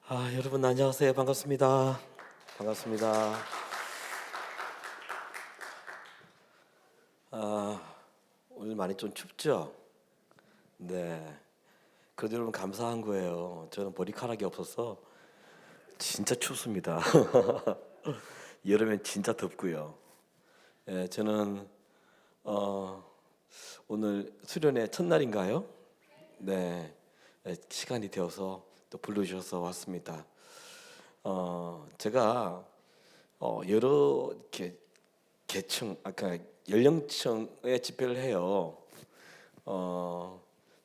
여러분 안녕하세요. 반갑습니다. 반갑습니다. 오늘 많이 좀 춥죠? 네. 그래도 여러분 감사한 거예요. 저는 머리카락이 없어서 진짜 춥습니다. 여름엔 진짜 덥고요. 예, 저는 어, 오늘 수련회 첫날인가요? 네. 시간이 되어서 또 불러주셔서 왔습니다. 제가 여러 계층, 아까 연령층의 집회를 해요.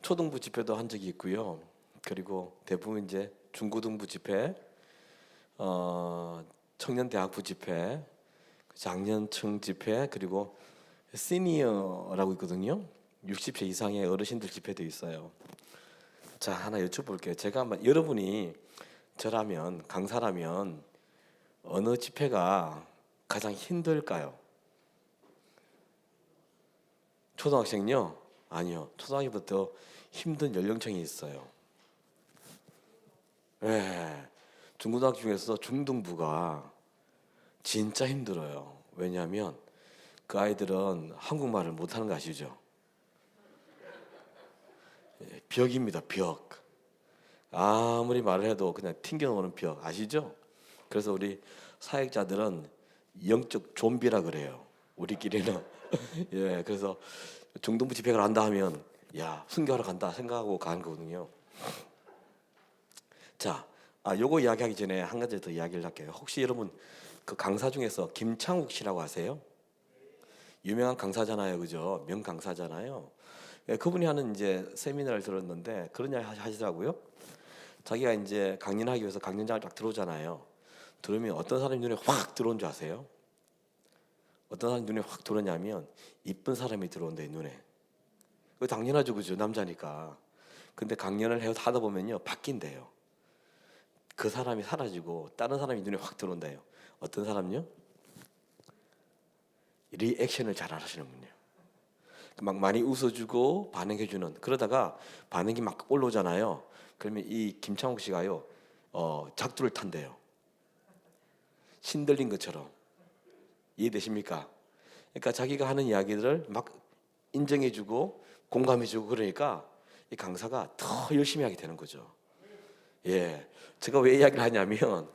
초등부 집회도 한 적이 있고요. 그리고 대부분 이제 중고등부 집회, 청년대학부 집회, 장년층 집회, 그리고 시니어라고 있거든요. 60세 이상의 어르신들 집회도 있어요. 자, 하나 여쭤볼게요. 제가 한번 여러분이 저라면 강사라면 어느 집회가 가장 힘들까요? 초등학생요? 아니요. 초등학생부터 힘든 연령층이 있어요. 네. 중고등학교 중에서 중등부가 진짜 힘들어요. 왜냐하면 그 아이들은 한국말을 못하는 거 아시죠? 벽입니다. 벽. 아무리 말을 해도 그냥 튕겨나오는 벽 아시죠? 그래서 우리 사역자들은 영적 좀비라 그래요. 우리끼리는. 예, 그래서 중등부 집회를 한다 하면 야 순교하러 간다 생각하고 가는 거거든요. 자, 요거 이야기하기 전에 한 가지 더 이야기를 할게요. 혹시 여러분 그 강사 중에서 김창욱 씨라고 아세요? 유명한 강사잖아요, 그죠? 명강사잖아요. 예, 그분이 하는 이제 세미나를 들었는데 그런 이야기 하시더라고요. 자기가 이제 강연하기 위해서 강연장을 딱 들어오잖아요. 들으면 어떤 사람이 눈에 확 들어온 줄 아세요? 어떤 사람이 눈에 확 들어오냐면 이쁜 사람이 들어온대 눈에. 그 당연하죠, 그죠? 남자니까. 근데 강연을 하다 보면요 바뀐대요. 그 사람이 사라지고 다른 사람이 눈에 확 들어온대요. 어떤 사람요? 리액션을 잘 하시는 분이에요. 막 많이 웃어주고 반응해주는. 그러다가 반응이 막 올라오잖아요. 그러면 이 김창욱 씨가요 작두를 탄대요. 신들린 것처럼. 이해되십니까? 그러니까 자기가 하는 이야기들을 막 인정해주고 공감해주고 그러니까 이 강사가 더 열심히 하게 되는 거죠. 예, 제가 왜 이야기를 하냐면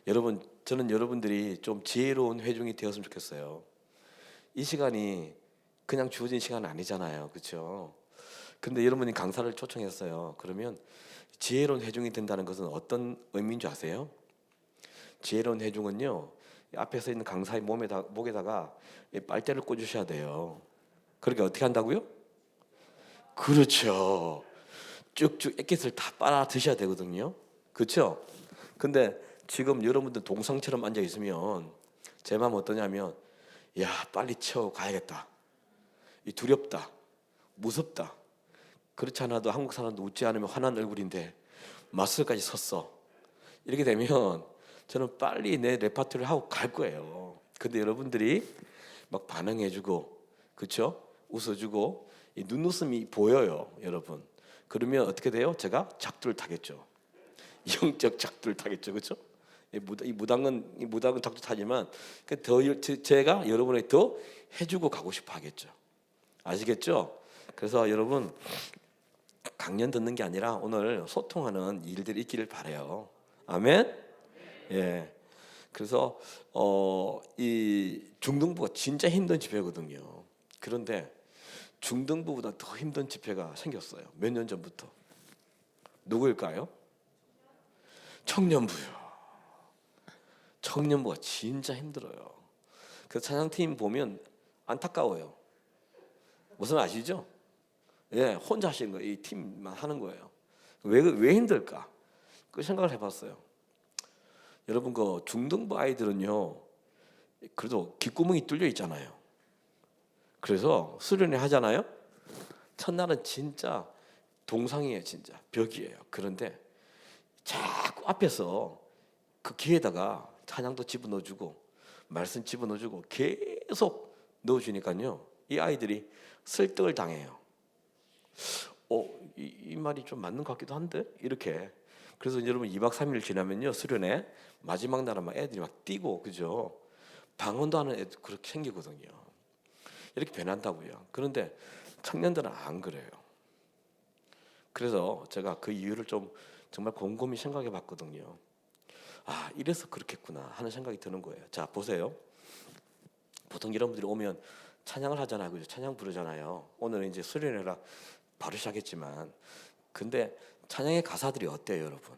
여러분 저는 여러분들이 좀 지혜로운 회중이 되었으면 좋겠어요. 이 시간이 그냥 주어진 시간은 아니잖아요, 그렇죠? 근데 여러분이 강사를 초청했어요. 그러면 지혜로운 회중이 된다는 것은 어떤 의미인 줄 아세요? 지혜로운 회중은요 앞에 서 있는 강사의 목에다가 빨대를 꽂으셔야 돼요. 그렇게 어떻게 한다고요? 그렇죠. 쭉쭉 액기스를 다 빨아 드셔야 되거든요. 그렇죠? 근데 지금 여러분들 동상처럼 앉아 있으면 제 마음 어떠냐면 야 빨리 치워 가야겠다. 이 두렵다. 무섭다. 그렇지 않아도 한국 사람도 웃지 않으면 화난 얼굴인데 마스크까지 섰어. 이렇게 되면 저는 빨리 내 레파토리를 하고 갈 거예요. 근데 여러분들이 막 반응해주고, 그렇죠? 웃어주고 이 눈웃음이 보여요, 여러분. 그러면 어떻게 돼요? 제가 작두를 타겠죠. 영적 작두를 타겠죠, 그렇죠? 이 무당은 작두 타지만 제가 여러분에게 더 해주고 가고 싶어 하겠죠. 아시겠죠? 그래서 여러분 강연 듣는 게 아니라 오늘 소통하는 일들이 있기를 바래요. 아멘. 예. 그래서 이 중등부가 진짜 힘든 집회거든요. 그런데 중등부보다 더 힘든 집회가 생겼어요. 몇 년 전부터. 누구일까요? 청년부요. 청년부가 진짜 힘들어요. 그 찬양팀 보면 안타까워요. 무슨 아시죠? 예, 혼자 하시는 거예요. 이 팀만 하는 거예요. 왜 힘들까? 그 생각을 해봤어요. 여러분 그 중등부 아이들은요, 그래도 귓구멍이 뚫려 있잖아요. 그래서 수련회 하잖아요. 첫날은 진짜 동상이에요, 진짜 벽이에요. 그런데 자꾸 앞에서 그 귀에다가 찬양도 집어넣어주고 말씀 집어넣어주고 계속 넣어주니까요, 이 아이들이 설득을 당해요. 이 말이 좀 맞는 것 같기도 한데 이렇게. 그래서 여러분 2박 3일 지나면요 수련회 마지막 날은 막 애들이 막 뛰고 그죠? 방언도 하는 애들 그렇게 생기거든요. 이렇게 변한다고요. 그런데 청년들은 안 그래요. 그래서 제가 그 이유를 좀 정말 곰곰이 생각해 봤거든요. 아, 이래서 그렇겠구나 하는 생각이 드는 거예요. 자, 보세요. 보통 여러분들이 오면 찬양을 하잖아요. 그죠? 찬양 부르잖아요. 오늘은 이제 수련회라 바로 시작했지만 근데 찬양의 가사들이 어때요, 여러분?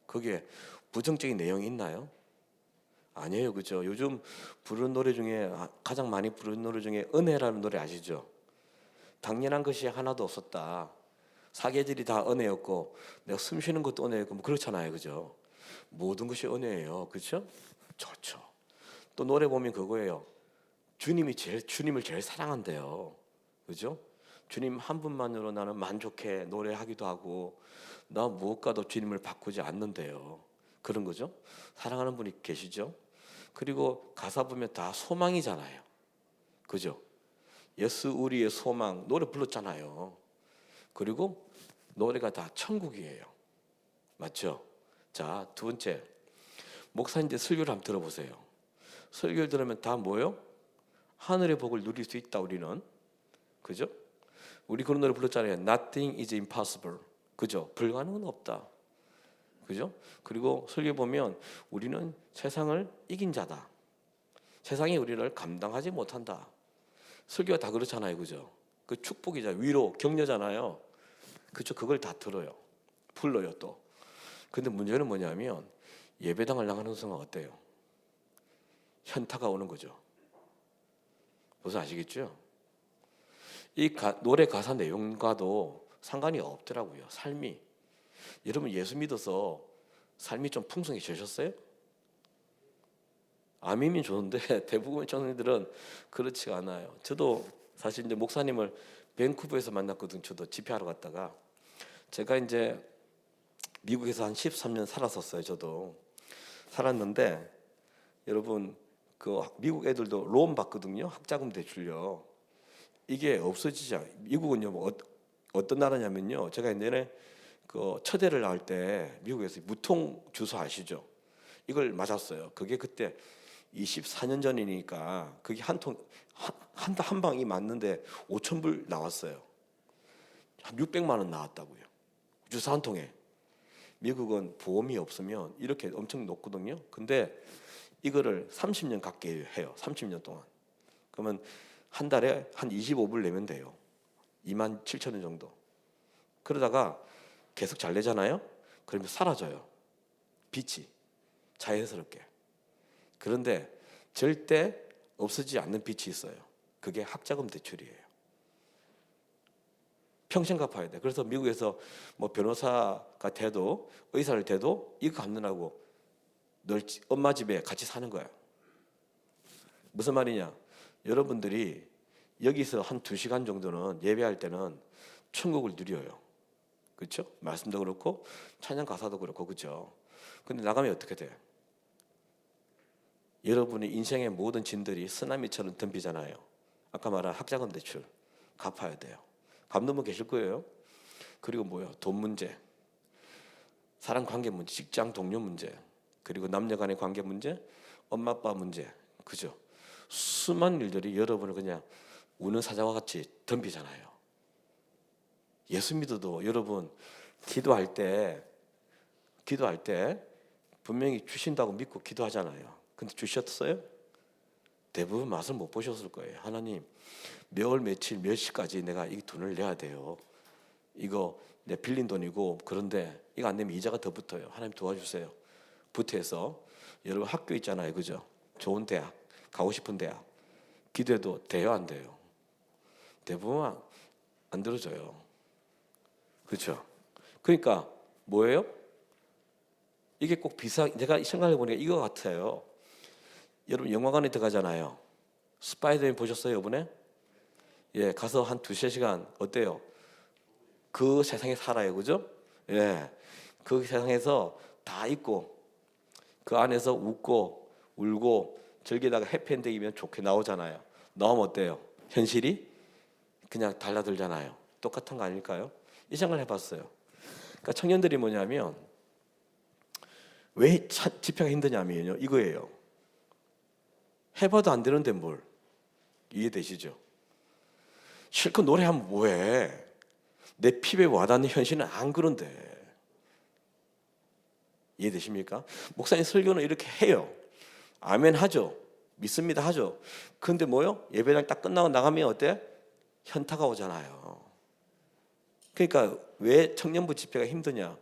거기에 부정적인 내용이 있나요? 아니에요. 그죠? 요즘 부르는 노래 중에 가장 많이 부르는 노래 중에 은혜라는 노래 아시죠? 당연한 것이 하나도 없었다. 사계절이 다 은혜였고 내가 숨 쉬는 것도 은혜였고 뭐 그렇잖아요. 그죠? 모든 것이 은혜예요. 그렇죠? 좋죠. 또 노래 보면 그거예요. 주님을 제일 사랑한대요. 그죠? 주님 한 분만으로 나는 만족해 노래하기도 하고 나 무엇과도 주님을 바꾸지 않는데요. 그런 거죠. 사랑하는 분이 계시죠. 그리고 가사 보면 다 소망이잖아요. 그죠? 예수 우리의 소망 노래 불렀잖아요. 그리고 노래가 다 천국이에요. 맞죠? 자, 두 번째 목사님들 설교를 한번 들어보세요. 설교를 들으면 다 뭐요? 하늘의 복을 누릴 수 있다 우리는. 그죠? 우리 그런 노래 불렀잖아요. Nothing is impossible. 그죠? 불가능은 없다. 그죠? 그리고 설교 보면 우리는 세상을 이긴 자다. 세상이 우리를 감당하지 못한다. 설교가 다 그렇잖아요. 그죠? 그 축복이잖아요. 위로, 격려잖아요. 그죠? 그걸 다 들어요. 불러요 또. 근데 문제는 뭐냐면 예배당을 나가는 순간 어때요? 현타가 오는 거죠. 무슨 아시겠죠? 노래 가사 내용과도 상관이 없더라고요. 삶이. 여러분 예수 믿어서 삶이 좀 풍성해지셨어요? 아멘이면 좋은데 대부분의 청년들은 그렇지가 않아요. 저도 사실 이제 목사님을 밴쿠버에서 만났거든요. 저도 집회하러 갔다가 제가 이제 미국에서 한 13년 살았었어요. 저도 살았는데 여러분 그 미국 애들도 론 받거든요. 학자금 대출요. 이게 없어지죠. 미국은요 뭐 어떤 나라냐면요. 제가 옛날에 그 처대를 나올 때 미국에서 무통 주사 아시죠? 이걸 맞았어요. 그게 그때 24년 전이니까 그게 한 방이 맞는데 5천 불 나왔어요. 한 600만 원 나왔다고요. 주사 한 통에. 미국은 보험이 없으면 이렇게 엄청 높거든요. 근데 이거를 30년 갖게 해요. 30년 동안. 그러면 한 달에 한 25불 내면 돼요. 2만 7천 원 정도. 그러다가 계속 잘 내잖아요. 그러면 사라져요. 빚이 자연스럽게. 그런데 절대 없어지지 않는 빚이 있어요. 그게 학자금 대출이에요. 평생 갚아야 돼. 그래서 미국에서 뭐 변호사가 돼도 의사를 돼도 이거 갚느라고 늘 엄마 집에 같이 사는 거야. 무슨 말이냐? 여러분들이 여기서 한 2시간 정도는 예배할 때는 천국을 누려요. 그렇죠? 말씀도 그렇고 찬양 가사도 그렇고 그렇죠? 근데 나가면 어떻게 돼? 여러분의 인생의 모든 짐들이 쓰나미처럼 덤비잖아요. 아까 말한 학자금 대출 갚아야 돼요. 갚는 분 계실 거예요. 그리고 뭐요? 돈 문제, 사람 관계 문제, 직장 동료 문제, 그리고 남녀 간의 관계 문제, 엄마 아빠 문제, 그죠? 수많은 일들이 여러분을 그냥 우는 사자와 같이 덤비잖아요. 예수 믿어도 여러분 기도할 때 분명히 주신다고 믿고 기도하잖아요. 근데 주셨어요? 대부분 맛을 못 보셨을 거예요. 하나님 몇 월 며칠 몇 시까지 내가 이 돈을 내야 돼요. 이거 내 빌린 돈이고 그런데 이거 안 내면 이자가 더 붙어요. 하나님 도와주세요. 부태해서 여러분 학교 있잖아요. 그죠? 좋은 대학 가고 싶은 대학 기도해도 돼요 안 돼요? 대부분 안 들어줘요. 그렇죠? 그러니까 뭐예요? 이게 꼭 내가 생각해 보니까 이거 같아요. 여러분 영화관에 들어가잖아요. 스파이더맨 보셨어요 이번에? 예, 가서 한 2~3시간 어때요? 그 세상에 살아요, 그죠? 예, 그 세상에서 다 있고 그 안에서 웃고 울고 즐기다가 해피엔딩이면 좋게 나오잖아요. 나오면 어때요? 현실이 그냥 달라들잖아요. 똑같은 거 아닐까요? 이 생각을 해봤어요. 그러니까 청년들이 뭐냐면 왜 집회가 힘드냐면요, 이거예요. 해봐도 안 되는데 뭘. 이해되시죠? 실컷 노래하면 뭐해. 내 피부에 와닿는 현실은 안 그런데. 이해되십니까? 목사님 설교는 이렇게 해요. 아멘 하죠. 믿습니다 하죠. 근데 뭐요? 예배당 딱 끝나고 나가면 어때? 현타가 오잖아요. 그러니까 왜 청년부 집회가 힘드냐?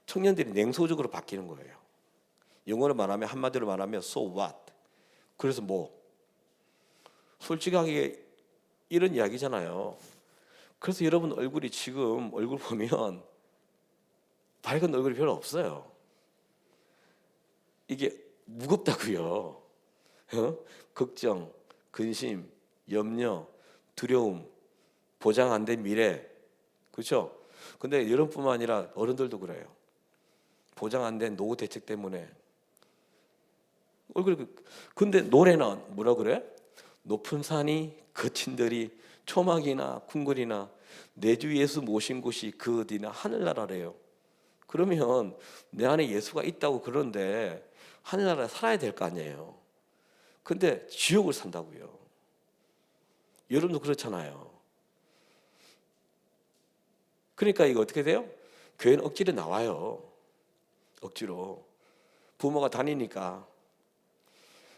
청년들이 냉소적으로 바뀌는 거예요. 영어로 말하면, 한마디로 말하면 so what? 그래서 뭐? 솔직하게 이런 이야기잖아요. 그래서 여러분 얼굴이 지금 얼굴 보면 밝은 얼굴이 별로 없어요. 이게 무겁다고요. 걱정, 근심, 염려, 두려움, 보장 안 된 미래, 그렇죠? 근데 여러분뿐만 아니라 어른들도 그래요. 보장 안 된 노후 대책 때문에 얼굴. 근데 노래는 뭐라 그래? 높은 산이 거친 들이 초막이나 궁궐이나 내 주 예수 모신 곳이 그 어디나 하늘나라래요. 그러면 내 안에 예수가 있다고 그러는데 하늘나라에 살아야 될 거 아니에요. 근데 지옥을 산다고요. 여러분도 그렇잖아요. 그러니까 이거 어떻게 돼요? 교회는 억지로 나와요. 억지로. 부모가 다니니까.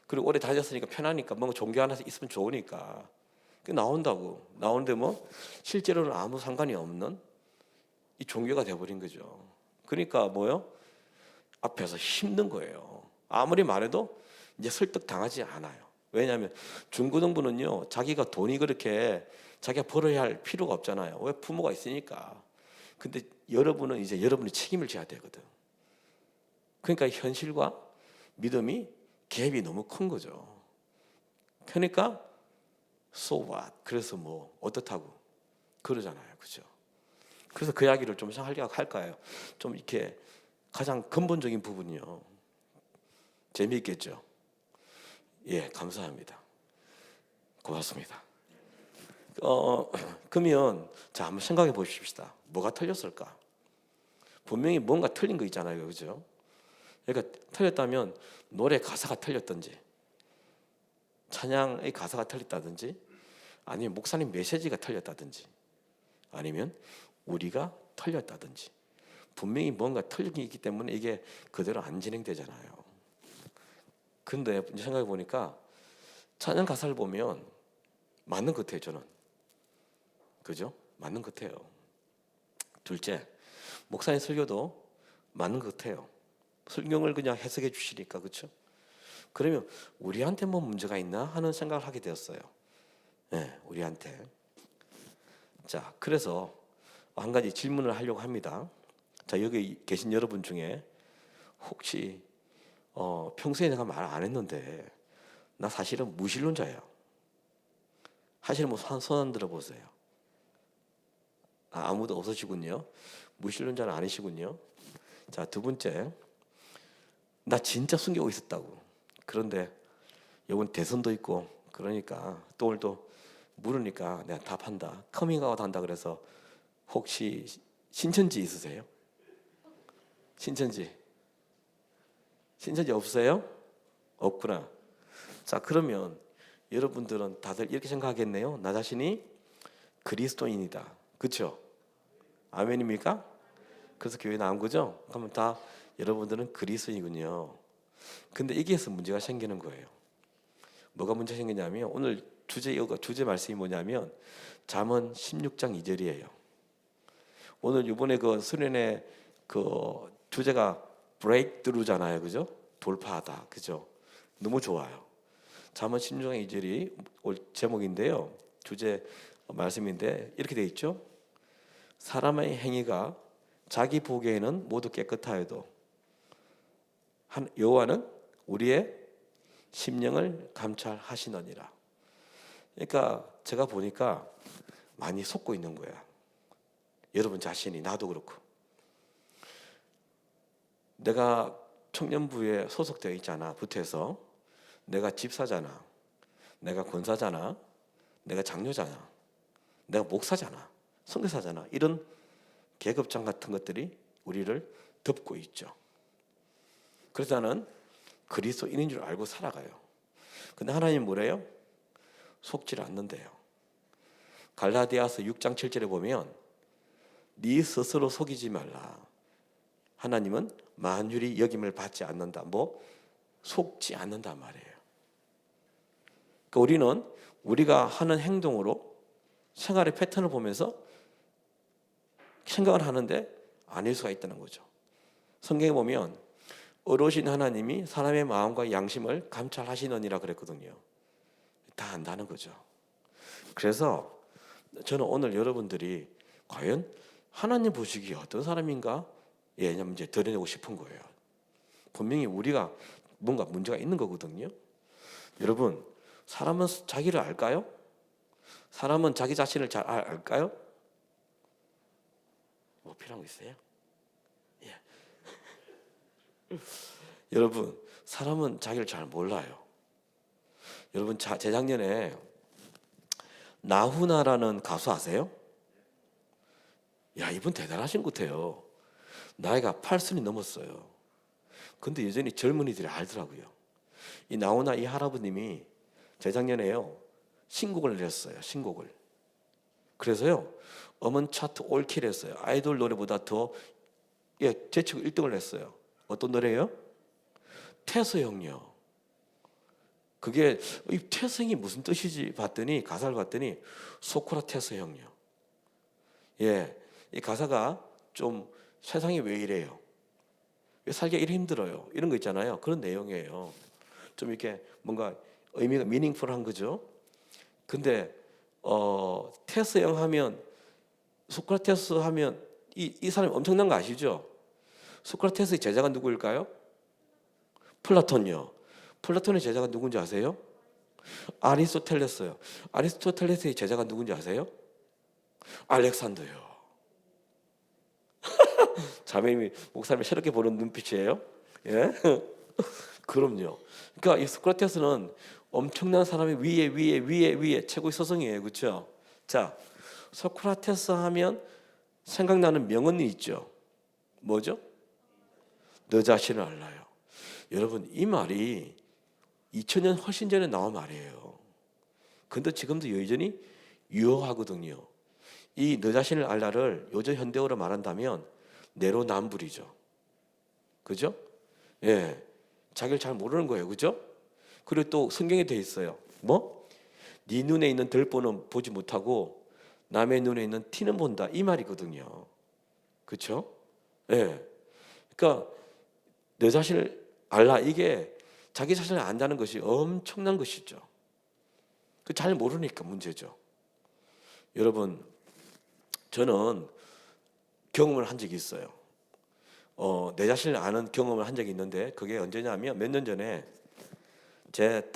그리고 오래 다녔으니까 편하니까, 뭔가 종교 하나 있으면 좋으니까 나온다고. 나오는데 뭐 실제로는 아무 상관이 없는 이 종교가 돼버린 거죠. 그러니까 뭐요? 앞에서 힘든 거예요. 아무리 말해도 이제 설득 당하지 않아요. 왜냐하면 중고등부는요, 자기가 돈이 그렇게 자기가 벌어야 할 필요가 없잖아요. 왜? 부모가 있으니까. 근데 여러분은 이제 여러분이 책임을 져야 되거든. 그러니까 현실과 믿음이 갭이 너무 큰 거죠. 그러니까 so what? 그래서 뭐 어떻다고 그러잖아요, 그렇죠? 그래서 그 이야기를 좀 할까요? 좀 이렇게 가장 근본적인 부분이요. 재미있겠죠? 예, 감사합니다. 고맙습니다. 그러면 자, 한번 생각해 보십시다. 뭐가 틀렸을까? 분명히 뭔가 틀린 거 있잖아요, 그죠? 그러니까 틀렸다면 노래 가사가 틀렸든지, 찬양의 가사가 틀렸다든지, 아니면 목사님 메시지가 틀렸다든지, 아니면 우리가 틀렸다든지, 분명히 뭔가 틀린 게 있기 때문에 이게 그대로 안 진행되잖아요. 근데 생각해 보니까 찬양 가사를 보면 맞는 것 같아요, 저는. 그죠? 맞는 것 같아요. 둘째, 목사님 설교도 맞는 것 같아요. 성경을 그냥 해석해 주시니까, 그렇죠? 그러면 우리한테 뭐 문제가 있나 하는 생각을 하게 되었어요. 네, 우리한테. 자, 그래서 한 가지 질문을 하려고 합니다. 자, 여기 계신 여러분 중에 혹시 평소에 내가 말 안 했는데 나 사실은 무신론자예요. 하시는 분 손 들어 보세요. 아무도 없으시군요. 무신론자는 아니시군요. 자, 두 번째, 나 진짜 숨기고 있었다고. 그런데 이번 대선도 있고 그러니까 또 오늘 또 물으니까 내가 답한다. 커밍아웃 한다 그래서 혹시 신천지 있으세요? 신천지 없으세요? 없구나. 자, 그러면 여러분들은 다들 이렇게 생각하겠네요. 나 자신이 그리스도인이다. 그렇죠? 아멘입니까? 그래서 교회 나온 거죠? 그러면 다 여러분들은 그리스도인이군요. 근데 여기에서 문제가 생기는 거예요. 뭐가 문제 생기냐면 오늘 주제 말씀이 뭐냐면 잠언 16장 2절이에요. 오늘 이번에 그 수련회 그 주제가 브레이크드루잖아요, 그죠? 돌파하다, 그죠? 너무 좋아요. 잠언 16장 2절이 올 제목인데요. 주제 말씀인데 이렇게 돼 있죠. 사람의 행위가 자기 보기에는 모두 깨끗하여도 여호와는 우리의 심령을 감찰하시느니라. 그러니까 제가 보니까 많이 속고 있는 거야. 여러분 자신이, 나도 그렇고. 내가 청년부에 소속되어 있잖아, 부태에서. 내가 집사잖아, 내가 권사잖아, 내가 장로잖아, 내가 목사잖아, 선교사잖아. 이런 계급장 같은 것들이 우리를 덮고 있죠. 그래서 나는 그리스도인인 줄 알고 살아가요. 근데 하나님 뭐래요? 속지 않는데요. 갈라디아서 6장 7절에 보면 네 스스로 속이지 말라. 하나님은 만유리 여김을 받지 않는다. 속지 않는단 말이에요. 그러니까 우리는 우리가 하는 행동으로 생활의 패턴을 보면서 생각을 하는데 아닐 수가 있다는 거죠. 성경에 보면 어르신 하나님이 사람의 마음과 양심을 감찰하시느니라 그랬거든요. 다 안다는 거죠. 그래서 저는 오늘 여러분들이 과연 하나님 보시기에 어떤 사람인가? 이제 드러내고 싶은 거예요. 분명히 우리가 뭔가 문제가 있는 거거든요. 여러분, 사람은 자기를 알까요? 사람은 자기 자신을 잘 알까요? 뭐 필요한 거 있어요? 예. 여러분, 사람은 자기를 잘 몰라요. 여러분, 재작년에 나훈아라는 가수 아세요? 야, 이분 대단하신 것 같아요. 나이가 8순이 넘었어요. 근데 여전히 젊은이들이 알더라고요. 이 나훈아 이 할아버님이 재작년에요 신곡을 내렸어요. 신곡을. 그래서요 음원 차트 올킬 했어요. 아이돌 노래보다 더 제치고 1등을 했어요. 어떤 노래예요? 태서형요. 그게 이 태성이 무슨 뜻이지 봤더니 가사를 봤더니 소크라테스형요. 예, 이 가사가 좀 세상이 왜 이래요? 왜 살기가 이렇게 힘들어요? 이런 거 있잖아요. 그런 내용이에요. 좀 이렇게 뭔가 의미가 미닝풀한 거죠. 근데 테스형 하면 소크라테스 하면 이 사람이 엄청난 거 아시죠? 소크라테스의 제자가 누구일까요? 플라톤요. 플라톤의 제자가 누군지 아세요? 아리스토텔레스요. 아리스토텔레스의 제자가 누군지 아세요? 알렉산더요. 자매님이 목사님을 새롭게 보는 눈빛이에요. 예? 그럼요. 그러니까 이 소크라테스는 엄청난 사람이 위에 최고의 서성이에요. 그렇죠? 자, 소크라테스 하면 생각나는 명언이 있죠. 뭐죠? 너 자신을 알라요. 여러분, 이 말이 2000년 훨씬 전에 나온 말이에요. 근데 지금도 여전히 유효하거든요. 이 너 자신을 알라를 요즘 현대어로 말한다면 내로남불이죠. 그죠? 예. 자기를 잘 모르는 거예요. 그죠? 그리고 또 성경에 돼 있어요. 뭐? 네 눈에 있는 들보는 보지 못하고 남의 눈에 있는 티는 본다. 이 말이거든요. 그렇죠? 예. 그러니까 내 자신을 알라. 이게 자기 자신을 안다는 것이 엄청난 것이죠. 그 잘 모르니까 문제죠. 여러분, 저는 경험을 한 적이 있어요. 내 자신을 아는 경험을 한 적이 있는데 그게 언제냐면 몇 년 전에 저는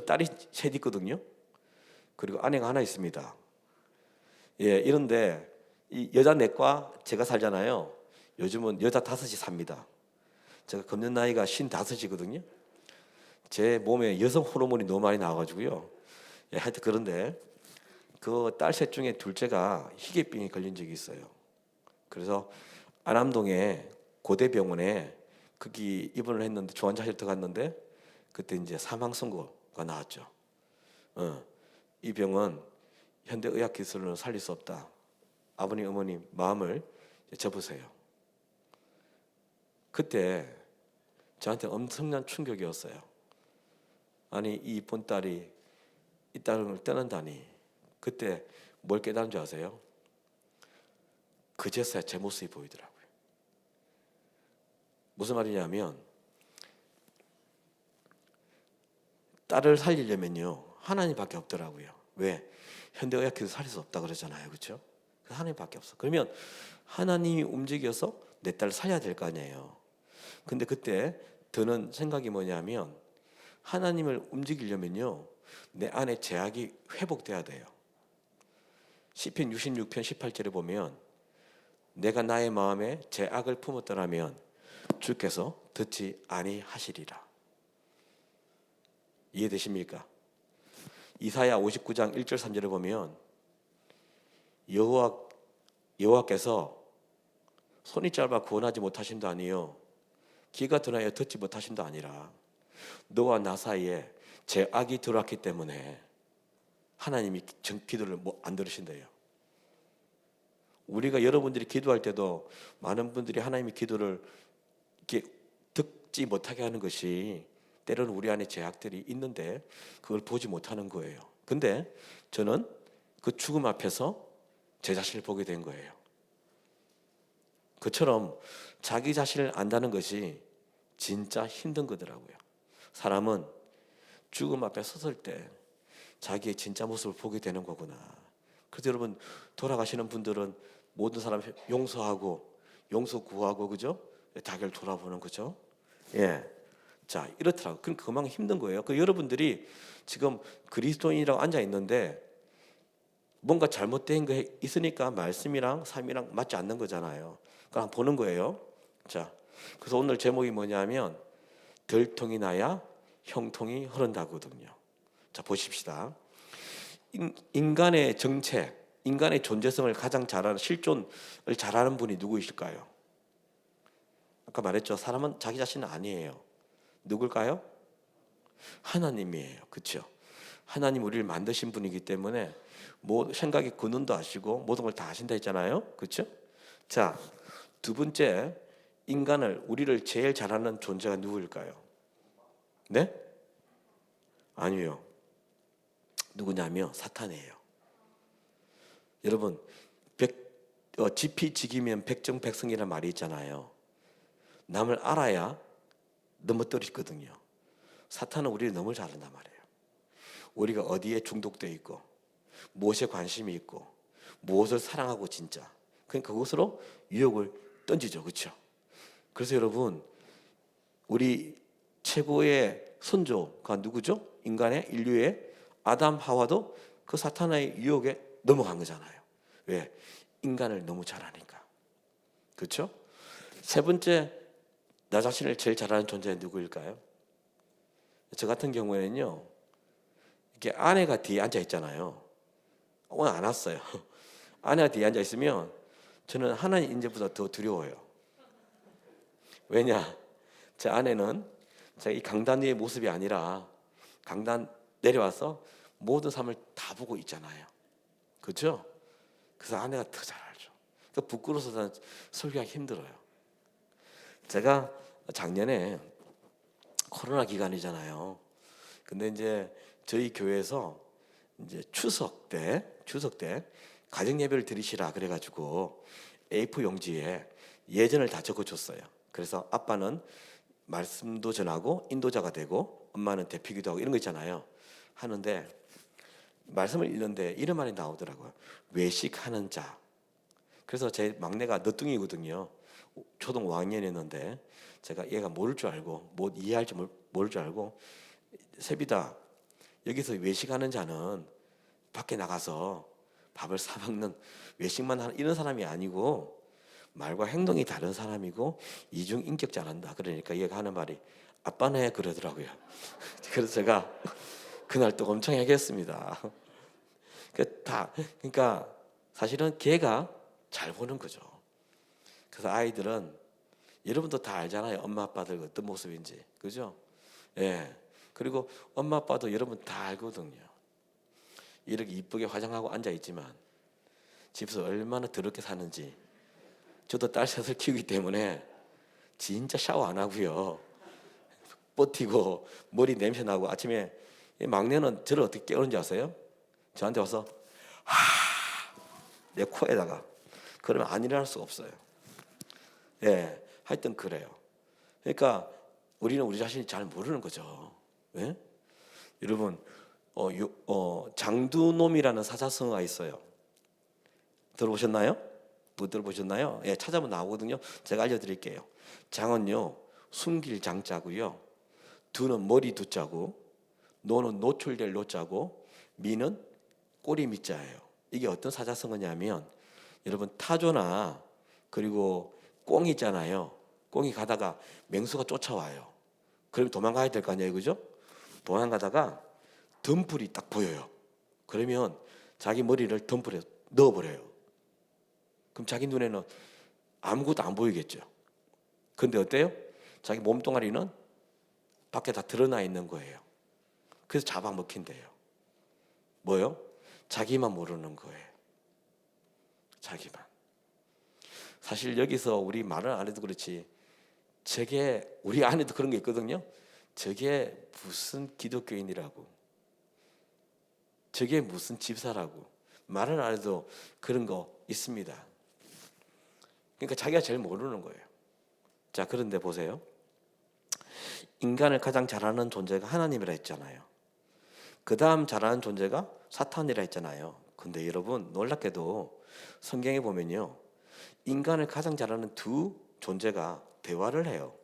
딸이 셋 있거든요. 그리고 아내가 하나 있습니다. 예, 이런데 이 여자 넷과 제가 살잖아요. 요즘은 여자 5이 삽니다. 제가 걷는 나이가 55이거든요. 제 몸에 여성 호르몬이 너무 많이 나와가지고요. 예, 하여튼 그런데 그 딸 셋 중에 둘째가 희귀병에 걸린 적이 있어요. 그래서 안암동에 고대병원에 거기 입원을 했는데 중환자실터 갔는데 그때 이제 사망 선고가 나왔죠. 이 병은 현대 의학 기술로는 살릴 수 없다. 아버님, 어머님 마음을 접으세요. 그때 저한테 엄청난 충격이었어요. 아니 이 이쁜 딸이 이 딸을 떠난다니. 그때 뭘 깨달은 줄 아세요? 그제서야 제 모습이 보이더라고요. 무슨 말이냐면 딸을 살리려면요 하나님밖에 없더라고요. 왜? 현대의학에서 살릴 수 없다 그러잖아요. 그렇죠? 하나님밖에 없어. 그러면 하나님이 움직여서 내 딸을 살려야 될 거 아니에요. 근데 그때 드는 생각이 뭐냐면 하나님을 움직이려면요 내 안에 죄악이 회복돼야 돼요. 시편 66편 18절에 보면 내가 나의 마음에 죄악을 품었더라면 주께서 듣지 아니하시리라. 이해되십니까? 이사야 59장 1절 3절에 보면 여호와께서 손이 짧아 구원하지 못하심도 아니요 귀가 드나여 듣지 못하심도 아니라 너와 나 사이에 죄악이 들어왔기 때문에 하나님이 기도를 안 들으신대요. 우리가 여러분들이 기도할 때도 많은 분들이 하나님의 기도를 이렇게 듣지 못하게 하는 것이 때로는 우리 안에 죄악들이 있는데 그걸 보지 못하는 거예요. 근데 저는 그 죽음 앞에서 제 자신을 보게 된 거예요. 그처럼 자기 자신을 안다는 것이 진짜 힘든 거더라고요. 사람은 죽음 앞에 섰을 때 자기의 진짜 모습을 보게 되는 거구나. 그래서 여러분, 돌아가시는 분들은 모든 사람 용서하고 용서 구하고, 그죠? 자기를 돌아보는 거죠. 예. 자, 이렇더라고. 그럼 그만큼 힘든 거예요. 그 여러분들이 지금 그리스도인이라고 앉아 있는데 뭔가 잘못된 게 있으니까 말씀이랑 삶이랑 맞지 않는 거잖아요. 그러니까 보는 거예요. 자, 그래서 오늘 제목이 뭐냐면 들통이 나야 형통이 흐른다거든요. 자, 보십시다. 인간의 정체, 인간의 존재성을 가장 잘하는, 실존을 잘하는 분이 누구이실까요? 아까 말했죠. 사람은 자기 자신은 아니에요. 누굴까요? 하나님이에요. 그렇죠? 하나님 우리를 만드신 분이기 때문에 뭐 생각의 근원도 아시고 모든 걸 다 아신다 했잖아요. 그렇죠? 자, 두 번째, 우리를 제일 잘하는 존재가 누구일까요? 네? 아니요. 누구냐면 사탄이에요. 여러분, 지피지기면 백정백승이라는 말이 있잖아요. 남을 알아야 넘어뜨리거든요. 사탄은 우리를 너무 잘 안단 말이에요. 우리가 어디에 중독되어 있고 무엇에 관심이 있고 무엇을 사랑하고 진짜 그러니까 그것으로 유혹을 던지죠. 그렇죠? 그래서 여러분, 우리 최고의 선조가 누구죠? 인간의 인류의 아담 하와도 그 사탄의 유혹에 넘어간 거잖아요. 왜? 인간을 너무 잘하니까. 그렇죠? 세 번째, 나 자신을 제일 잘하는 존재는 누구일까요? 저 같은 경우에는요, 이렇게 아내가 뒤에 앉아 있잖아요. 오늘 안 왔어요. 아내가 뒤에 앉아 있으면 저는 하나님 인재보다 더 두려워요. 왜냐? 제 아내는 제가 이 강단 위의 모습이 아니라 강단 내려와서 모든 삶을 다 보고 있잖아요. 그렇죠? 그래서 아내가 더 잘 알죠. 그러니까 부끄러워서 저는 설교하기 힘들어요. 제가 작년에 코로나 기간이잖아요. 근데 이제 저희 교회에서 이제 추석 때 가정 예배를 드리시라 그래가지고 A4 용지에 예전을 다 적어줬어요. 그래서 아빠는 말씀도 전하고 인도자가 되고 엄마는 대표기도 하고 이런 거 있잖아요. 하는데 말씀을 읽는데 이런 말이 나오더라고요. 외식하는 자. 그래서 제 막내가 너뚱이거든요. 초등 5학년이었는데 제가 얘가 모를 줄 알고 못 이해할지 모를 줄 알고 세비다, 여기서 외식하는 자는 밖에 나가서 밥을 사 먹는 외식만 하는 이런 사람이 아니고 말과 행동이 다른 사람이고 이중 인격자란다. 그러니까 얘가 하는 말이 아빠네 그러더라고요. 그래서 제가 그날 또 엄청 얘기했습니다. 그러니까 사실은 걔가 잘 보는 거죠. 그래서 아이들은 여러분도 다 알잖아요. 엄마 아빠들 어떤 모습인지. 그죠? 예. 그리고 엄마 아빠도 여러분 다 알거든요. 이렇게 이쁘게 화장하고 앉아 있지만 집에서 얼마나 더럽게 사는지. 저도 딸 셋을 키우기 때문에 진짜 샤워 안 하고요. 버티고 머리 냄새 나고 아침에 막내는 저를 어떻게 깨우는지 아세요? 저한테 와서 내 코에다가 그러면 안 일어날 수가 없어요. 예, 하여튼 그래요. 그러니까 우리는 우리 자신이 잘 모르는 거죠. 예? 여러분, 장두놈이라는 사자성어가 있어요. 들어보셨나요? 못 들어보셨나요? 예, 찾아보면 나오거든요. 제가 알려드릴게요. 장은요, 숨길 장자고요. 두는 머리 두자고, 노는 노출될 노자고, 미는 꼬리 미자예요. 이게 어떤 사자성어냐면, 여러분 타조나 그리고 꽁이 있잖아요. 꽁이 가다가 맹수가 쫓아와요. 그럼 도망가야 될 거 아니에요, 그죠? 도망가다가 덤불이 딱 보여요. 그러면 자기 머리를 덤불에 넣어버려요. 그럼 자기 눈에는 아무것도 안 보이겠죠. 근데 어때요? 자기 몸뚱아리는 밖에 다 드러나 있는 거예요. 그래서 잡아먹힌대요. 뭐요? 자기만 모르는 거예요. 자기만. 사실 여기서 우리 말을 안 해도 그렇지, 저게 우리 안에도 그런 게 있거든요. 저게 무슨 기독교인이라고, 저게 무슨 집사라고 말을 안 해도 그런 거 있습니다. 그러니까 자기가 제일 모르는 거예요. 자, 그런데 보세요. 인간을 가장 잘하는 존재가 하나님이라 했잖아요. 그 다음 잘하는 존재가 사탄이라 했잖아요. 근데 여러분, 놀랍게도 성경에 보면요, 인간을 가장 잘하는 두 존재가 대화를 해요.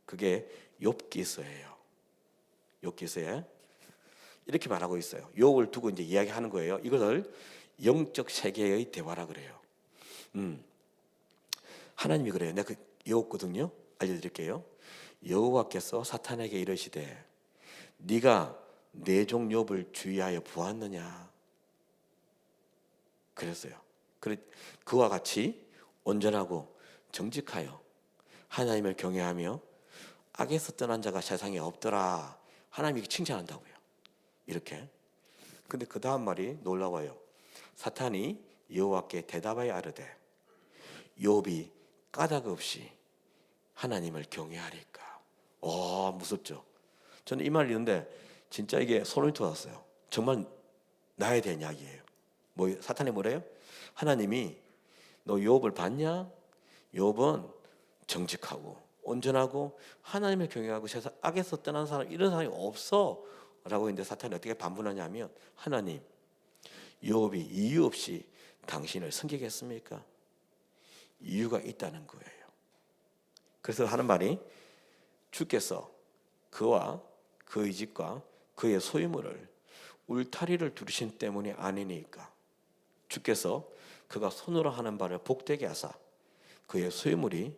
그게 욥기서예요. 욥기서에 이렇게 말하고 있어요. 욥을 두고 이제 이야기하는 거예요. 이것을 영적 세계의 대화라 그래요. 하나님이 그래요. 내가 그 욥거든요. 알려드릴게요. 여호와께서 사탄에게 이르시되 네가 내 종 욥을 주의하여 보았느냐. 그랬어요. 그와 같이 온전하고 정직하여 하나님을 경외하며 악에서 떠난 자가 세상에 없더라. 하나님이 칭찬한다고요. 이렇게. 근데 그 다음 말이 놀라워요. 사탄이 여호와께 대답하여 아뢰되 욥이 까닭 없이 하나님을 경외하리까. 무섭죠. 저는 이 말을 읽는데 진짜 이게 소름이 돋았어요. 정말 나에 대한 이야기예요. 사탄이 뭐래요? 하나님이 너 욥을 봤냐? 욥은 정직하고 온전하고 하나님을 경외하고 세상 악에서 떠난 사람, 이런 사람이 없어 라고 했는데 사탄이 어떻게 반문하냐면, 하나님, 욥이 이유 없이 당신을 섬기겠습니까? 이유가 있다는 거예요. 그래서 하는 말이, 주께서 그와 그의 집과 그의 소유물을 울타리를 두르신 때문이 아니니까. 주께서 그가 손으로 하는 바를 복되게 하사 그의 소유물이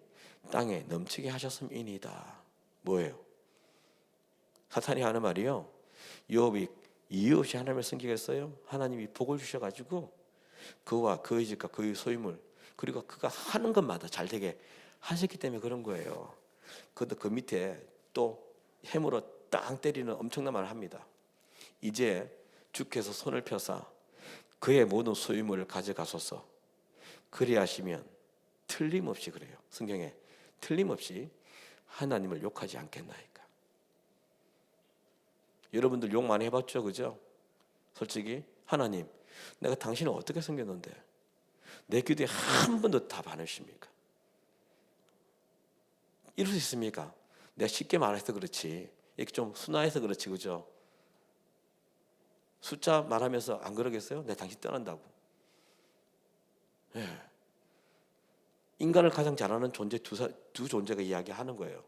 땅에 넘치게 하셨음이니이다. 뭐예요? 사탄이 하는 말이요, 욥이 이유 없이 하나님을 섬기겠어요? 하나님이 복을 주셔가지고 그와 그의 집과 그의 소유물, 그리고 그가 하는 것마다 잘 되게 하셨기 때문에 그런 거예요. 그런데 그 밑에 또 해무로 땅 때리는 엄청난 말을 합니다. 이제 주께서 손을 펴사 그의 모든 소유물을 가져가소서. 그리하시면 틀림없이, 그래요, 성경에 틀림없이 하나님을 욕하지 않겠나이까. 여러분들 욕 많이 해봤죠, 그죠? 솔직히 하나님, 내가 당신을 어떻게 섬겼는데 내 기도에 한 번도 답 안 해주십니까? 이럴 수 있습니까? 내가 쉽게 말해서 그렇지, 이렇게 좀 순화해서 그렇지, 그죠? 숫자 말하면서 안 그러겠어요? 내가 당신 떠난다고. 예. 인간을 가장 잘하는 존재 두 존재가 이야기하는 거예요.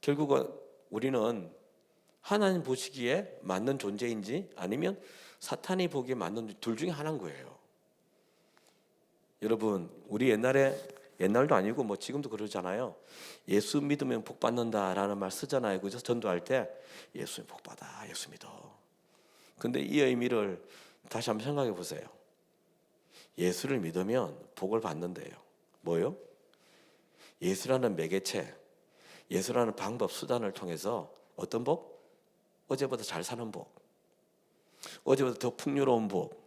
결국은 우리는 하나님 보시기에 맞는 존재인지 아니면 사탄이 보기에 맞는, 둘 중에 하나인 거예요. 여러분, 우리 옛날도 아니고 뭐 지금도 그러잖아요. 예수 믿으면 복 받는다라는 말 쓰잖아요. 그죠? 전도할 때 예수 복 받아, 예수 믿어. 근데 이 의미를 다시 한번 생각해 보세요. 예수를 믿으면 복을 받는데요. 뭐요? 예수라는 매개체, 예수라는 방법, 수단을 통해서 어떤 복? 어제보다 잘 사는 복, 어제보다 더 풍요로운 복,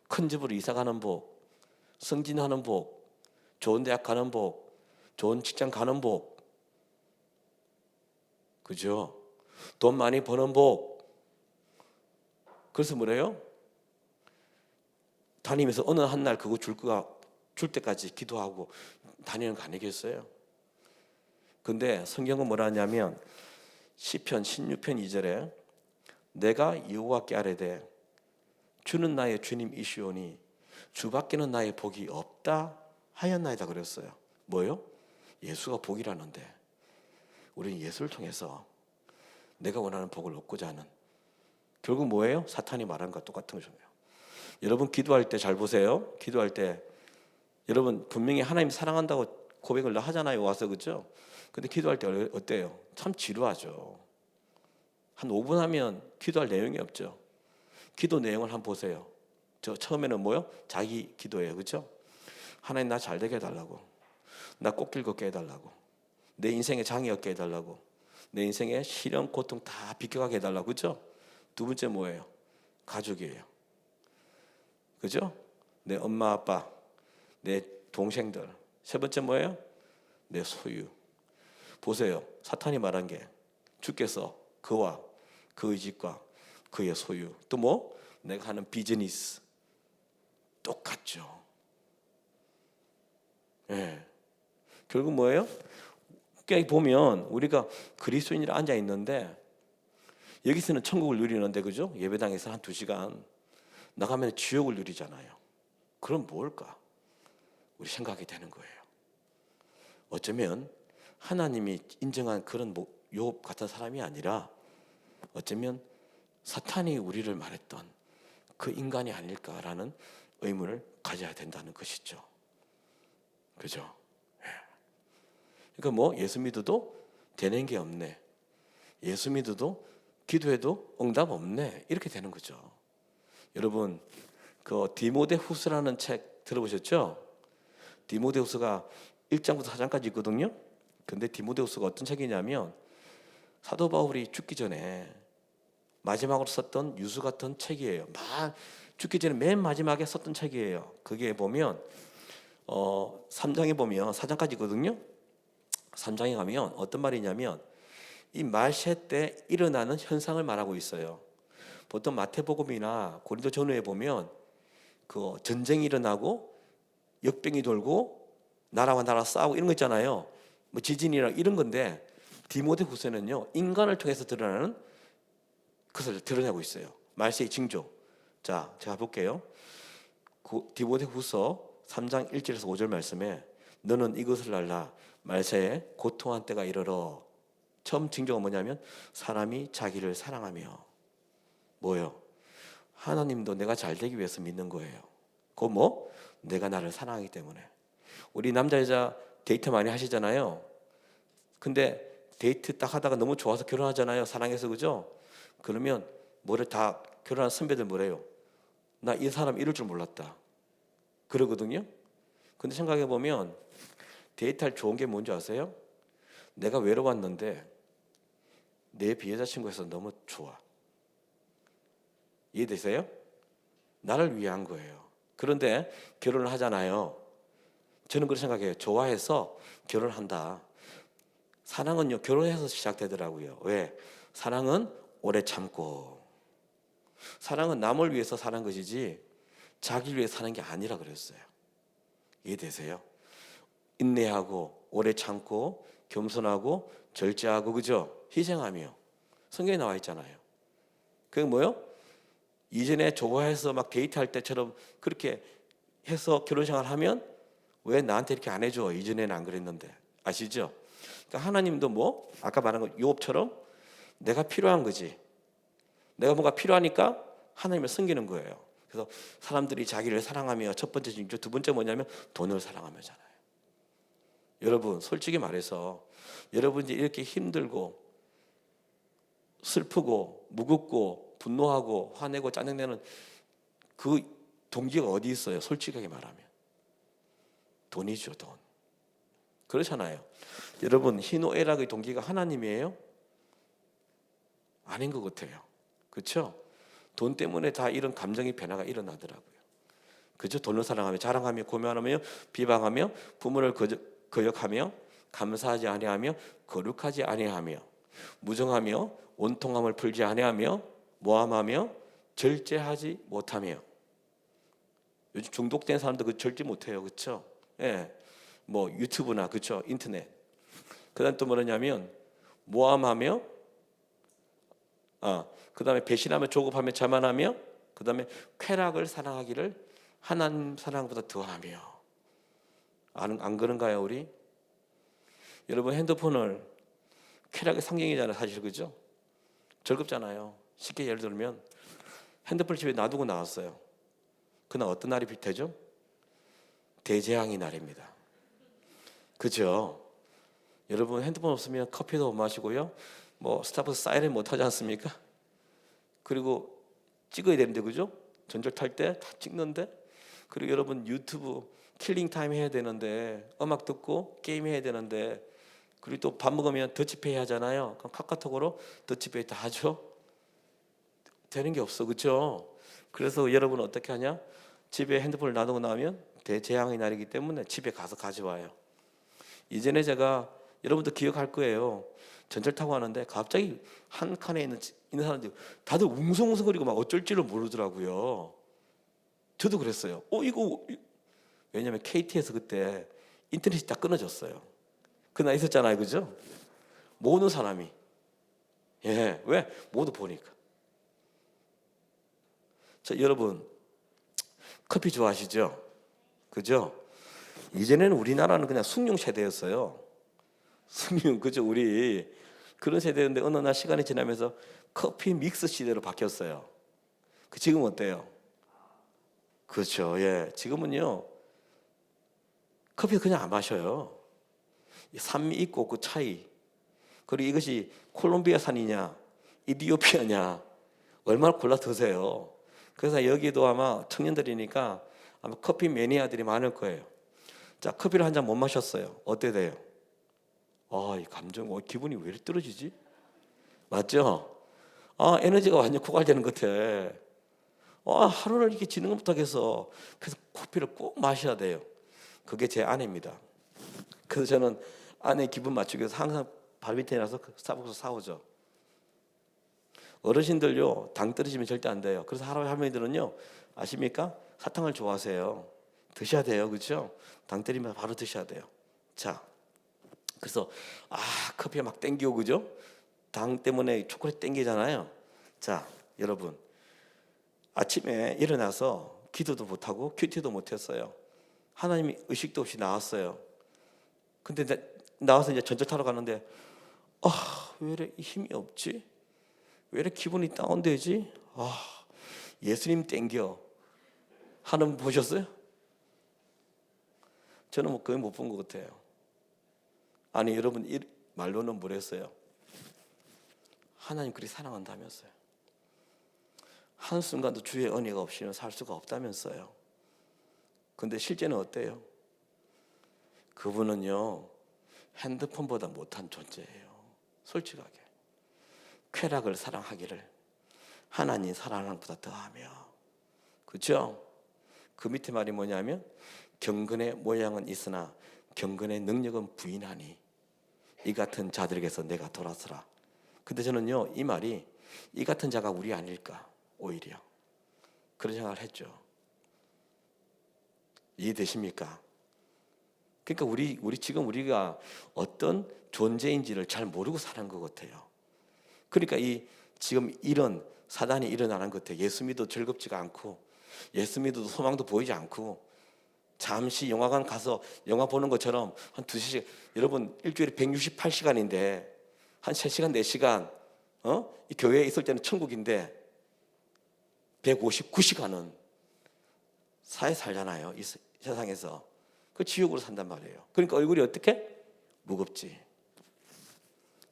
큰 집으로 이사가는 복, 승진하는 복, 좋은 대학 가는 복, 좋은 직장 가는 복, 그죠? 돈 많이 버는 복. 그래서 뭐래요? 다니면서 어느 한 날 그거 줄 때까지 기도하고 다니는 거 아니겠어요? 근데 성경은 뭐라 하냐면 시편 16편 2절에 내가 여호와께 아뢰되 주는 나의 주님이시오니 주밖에는 나의 복이 없다 하였나이다 그랬어요. 뭐요? 예수가 복이라는데 우리는 예수를 통해서 내가 원하는 복을 얻고자 하는, 결국 뭐예요? 사탄이 말한 것과 똑같은 거죠. 여러분 기도할 때 잘 보세요. 기도할 때 여러분 분명히 하나님 사랑한다고 고백을 하잖아요, 와서, 그죠? 근데 기도할 때 어때요? 참 지루하죠. 한 5분 하면 기도할 내용이 없죠. 기도 내용을 한번 보세요. 저 처음에는 뭐요? 자기 기도예요, 그죠? 하나님 나 잘 되게 해달라고, 나 꽃길 걷게 해달라고, 내 인생에 장애 없게 해달라고. 내 인생에 시련, 고통 다 비껴가게 해달라고. 그죠? 두 번째 뭐예요? 가족이에요. 그죠? 내 엄마, 아빠, 내 동생들. 세 번째 뭐예요? 내 소유. 보세요. 사탄이 말한 게 주께서 그와 그의 집과 그의 소유. 또 뭐? 내가 하는 비즈니스. 똑같죠. 예. 결국 뭐예요? 보면 우리가 그리스도인이라 앉아 있는데 여기서는 천국을 누리는데, 그죠? 예배당에서 한 2시간 나가면 지옥을 누리잖아요. 그럼 뭘까? 우리 생각이 되는 거예요. 어쩌면 하나님이 인정한 그런 욥 같은 사람이 아니라 어쩌면 사탄이 우리를 말했던 그 인간이 아닐까라는 의문을 가져야 된다는 것이죠. 그죠? 그러니까 뭐 예수 믿어도 되는 게 없네. 예수 믿어도 기도해도 응답 없네. 이렇게 되는 거죠. 여러분, 그 디모데후서라는 책 들어보셨죠? 디모데후서가 1장부터 4장까지 있거든요. 근데 디모데후서가 어떤 책이냐면 사도 바울이 죽기 전에 마지막으로 썼던 유수 같은 책이에요. 죽기 전에 맨 마지막에 썼던 책이에요. 그게 보면 3장에 보면 4장까지 있거든요. 3장에 가면 어떤 말이냐면 이 말세 때 일어나는 현상을 말하고 있어요. 보통 마태복음이나 고린도 전후에 보면 그 전쟁이 일어나고 역병이 돌고 나라와 나라 싸우고 이런 거 있잖아요. 뭐 지진이나 이런 건데 디모데후서는요 인간을 통해서 드러나는 것을 드러내고 있어요. 말세의 징조. 자, 제가 볼게요. 디모데후서 3장 1절에서 5절 말씀에 너는 이것을 알라. 말세에 고통한 때가 이르러. 처음 징조가 뭐냐면 사람이 자기를 사랑하며. 뭐요? 하나님도 내가 잘 되기 위해서 믿는 거예요. 그거 뭐? 내가 나를 사랑하기 때문에. 우리 남자 여자 데이트 많이 하시잖아요. 근데 데이트 딱 하다가 너무 좋아서 결혼하잖아요. 사랑해서. 그죠? 그러면 뭐를 다 결혼한 선배들 뭐래요? 나 이 사람 이럴 줄 몰랐다. 그러거든요. 근데 생각해 보면 데이트할 좋은 게 뭔지 아세요? 내가 외로웠는데 내 비여자친구에서 너무 좋아. 이해되세요? 나를 위한 거예요. 그런데 결혼을 하잖아요. 저는 그렇게 생각해요. 좋아해서 결혼한다. 사랑은요 결혼해서 시작되더라고요. 왜? 사랑은 오래 참고, 사랑은 남을 위해서 사는 것이지 자기를 위해 사는 게 아니라 그랬어요. 이해되세요? 인내하고 오래 참고 겸손하고 절제하고, 그죠? 희생하며. 성경에 나와 있잖아요. 그게 뭐요? 이전에 좋아해서 막 데이트할 때처럼 그렇게 해서 결혼 생활 하면 왜 나한테 이렇게 안 해줘? 이전에는 안 그랬는데. 아시죠? 그러니까 하나님도 뭐 아까 말한 거 욥처럼 내가 필요한 거지. 내가 뭔가 필요하니까 하나님을 섬기는 거예요. 그래서 사람들이 자기를 사랑하며 첫 번째 징조, 두 번째 뭐냐면 돈을 사랑하며잖아요. 여러분 솔직히 말해서 여러분이 이렇게 힘들고 슬프고 무겁고 분노하고 화내고 짜증내는 그 동기가 어디 있어요? 솔직하게 말하면 돈이죠. 돈. 그렇잖아요. 여러분 희노애락의 동기가 하나님이에요? 아닌 것 같아요. 그렇죠? 돈 때문에 다 이런 감정의 변화가 일어나더라고요. 그죠? 돈을 사랑하며 자랑하며 고면하며 비방하며 부모를 거역하며 감사하지 아니하며 거룩하지 아니하며 무정하며 원통함을 풀지 아니하며 모함하며 절제하지 못하며. 요즘 중독된 사람들 그 절제 못해요. 그렇죠? 예. 뭐 유튜브나 그렇죠? 인터넷. 그다음 또 뭐냐면 모함하며 그다음에 배신하며 조급하며 자만하며 그다음에 쾌락을 사랑하기를 하나님 사랑보다 더하며. 안 그런가요, 우리? 여러분 핸드폰을 쾌락의 상징이잖아요, 사실. 그죠? 즐겁잖아요. 쉽게 예를 들면 핸드폰 집에 놔두고 나왔어요. 그날 어떤 날이 되죠? 대재앙의 날입니다. 그죠? 여러분 핸드폰 없으면 커피도 못 마시고요. 뭐 스타벅스 사이렌 못 하지 않습니까? 그리고 찍어야 되는데, 그죠? 전철 탈 때 다 찍는데, 그리고 여러분 유튜브 킬링 타임 해야 되는데, 음악 듣고 게임 해야 되는데 그리고 또 밥 먹으면 더치페이 하잖아요. 그럼 카카오톡으로 더치페이 다 하죠. 되는 게 없어, 그렇죠? 그래서 여러분은 어떻게 하냐? 집에 핸드폰을 놔두고 나면 대재앙의 날이기 때문에 집에 가서 가져와요. 이전에 제가 여러분도 기억할 거예요. 전철 타고 가는데 갑자기 한 칸에 있는 사람들이 다들 웅성웅성거리고 막 어쩔 줄을 모르더라고요. 저도 그랬어요. 왜냐면 KT에서 그때 인터넷이 다 끊어졌어요. 그날 있었잖아요, 그죠? 모든 사람이. 왜? 모두 보니까. 자, 여러분 커피 좋아하시죠? 그죠? 이전에는 우리나라는 그냥 숭늉 세대였어요. 숭늉, 그죠? 우리 그런 세대였는데 어느 날 시간이 지나면서 커피 믹스 시대로 바뀌었어요. 지금 어때요? 그렇죠. 지금은요 커피 그냥 안 마셔요. 산미 있고 없고 차이. 그리고 이것이 콜롬비아산이냐 이디오피아냐 얼마나 골라 드세요. 그래서 여기도 아마 청년들이니까 아마 커피 매니아들이 많을 거예요. 자, 커피를 한 잔 못 마셨어요. 어때 돼요? 이 감정, 기분이 왜 이렇게 떨어지지? 맞죠? 에너지가 완전 고갈되는 것 같아. 하루를 이렇게 지는 것 못하겠어. 그래서 커피를 꼭 마셔야 돼요. 그게 제 아내입니다. 그래서 저는 아내 기분 맞추기 위해서 항상 발 밑에 나서 스타벅스 사오죠. 어르신들요 당 떨어지면 절대 안 돼요. 그래서 할머니들은요 아십니까? 사탕을 좋아하세요. 드셔야 돼요, 그렇죠? 당 떨리면 바로 드셔야 돼요. 자, 그래서 커피가 막 땡기고 그죠? 당 때문에 초콜릿 땡기잖아요. 자, 여러분 아침에 일어나서 기도도 못하고 큐티도 못했어요. 하나님이 의식도 없이 나왔어요. 근데 나와서 이제 전철 타러 가는데 왜 이래 힘이 없지? 왜 이렇게 기분이 다운되지? 예수님 땡겨 하는 분 보셨어요? 저는 거의 못 본 것 같아요. 아니 여러분 말로는 뭐랬어요? 하나님 그리 사랑한다면서요. 한순간도 주의 은혜가 없이는 살 수가 없다면서요. 근데 실제는 어때요? 그분은요 핸드폰보다 못한 존재예요. 솔직하게 쾌락을 사랑하기를 하나님 사랑하는 것보다 더하며, 그렇죠? 그 밑에 말이 뭐냐면 경건의 모양은 있으나 경건의 능력은 부인하니 이 같은 자들에게서 내가 돌아서라. 근데 저는요 이 말이 이 같은 자가 우리 아닐까, 오히려 그런 생각을 했죠. 이해되십니까? 그러니까 우리 지금 우리가 어떤 존재인지를 잘 모르고 사는 것 같아요. 그러니까 지금 이런 사단이 일어나는 것 같아요. 예수 믿어도 즐겁지가 않고 예수 믿어도 소망도 보이지 않고 잠시 영화관 가서 영화 보는 것처럼 한 2시간, 여러분 일주일에 168시간인데 한 3시간 4시간 이 교회에 있을 때는 천국인데 159시간은 사회 살잖아요. 이 세상에서. 그 지옥으로 산단 말이에요. 그러니까 얼굴이 어떻게? 무겁지.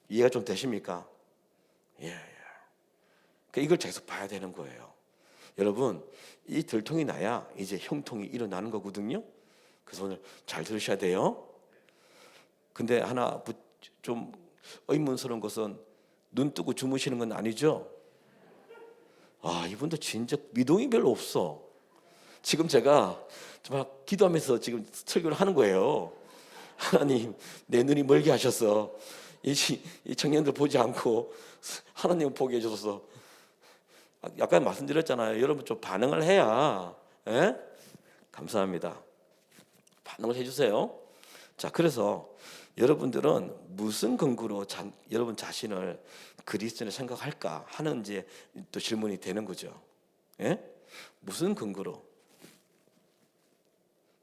이해가 좀 되십니까? 그러니까 이걸 계속 봐야 되는 거예요. 여러분 이 들통이 나야 이제 형통이 일어나는 거거든요. 그래서 오늘 잘 들으셔야 돼요. 근데 하나 좀 의문스러운 것은 눈 뜨고 주무시는 건 아니죠? 이분도 진짜 미동이 별로 없어. 지금 제가 정말 기도하면서 지금 설교를 하는 거예요. 하나님 내 눈이 멀게 하셔서 이 청년들 보지 않고 하나님을 보게 해줘서, 약간 말씀드렸잖아요. 여러분 좀 반응을 해야 감사합니다. 반응을 해주세요. 자, 그래서 여러분들은 무슨 근거로 여러분 자신을 그리스도인을 생각할까 하는 이제 또 질문이 되는 거죠. 무슨 근거로?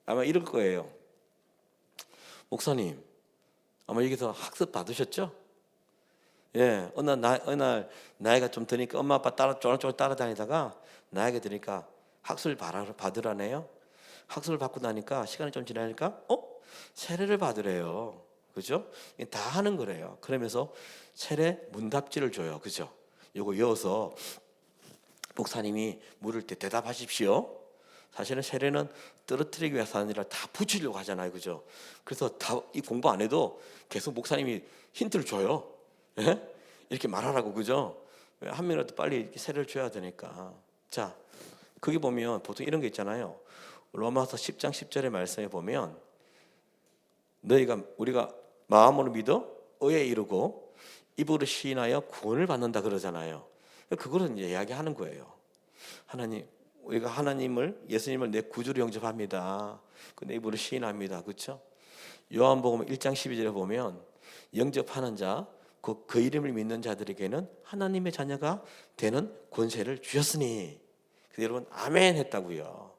아마 이럴 거예요. 목사님, 아마 여기서 학습 받으셨죠? 어느 날 나이가 좀 드니까 엄마 아빠 쫄쫄 따라다니다가 나이가 드니까 학습을 받으라네요. 학습을 받고 나니까 시간이 좀 지나니까 세례를 받으래요. 그죠? 다 하는 거래요. 그러면서 세례 문답지를 줘요. 그죠? 요거 이어서 목사님이 물을 때 대답하십시오. 사실은 세례는 떨어뜨리기 위해서 아니라 다 붙이려고 하잖아요, 그죠? 그래서 다 이 공부 안 해도 계속 목사님이 힌트를 줘요. 예? 이렇게 말하라고, 그죠? 한 명이라도 빨리 세례를 줘야 되니까. 자, 거기 보면 보통 이런 게 있잖아요. 로마서 10장 10절의 말씀에 보면 우리가 마음으로 믿어 의에 이르고 입으로 시인하여 구원을 받는다 그러잖아요. 그거를 이제 이야기하는 거예요. 우리가 예수님을 내 구주로 영접합니다. 내 입으로 시인합니다. 그렇죠? 요한복음 1장 12절에 보면 영접하는 자, 그 이름을 믿는 자들에게는 하나님의 자녀가 되는 권세를 주셨으니. 여러분 아멘 했다고요.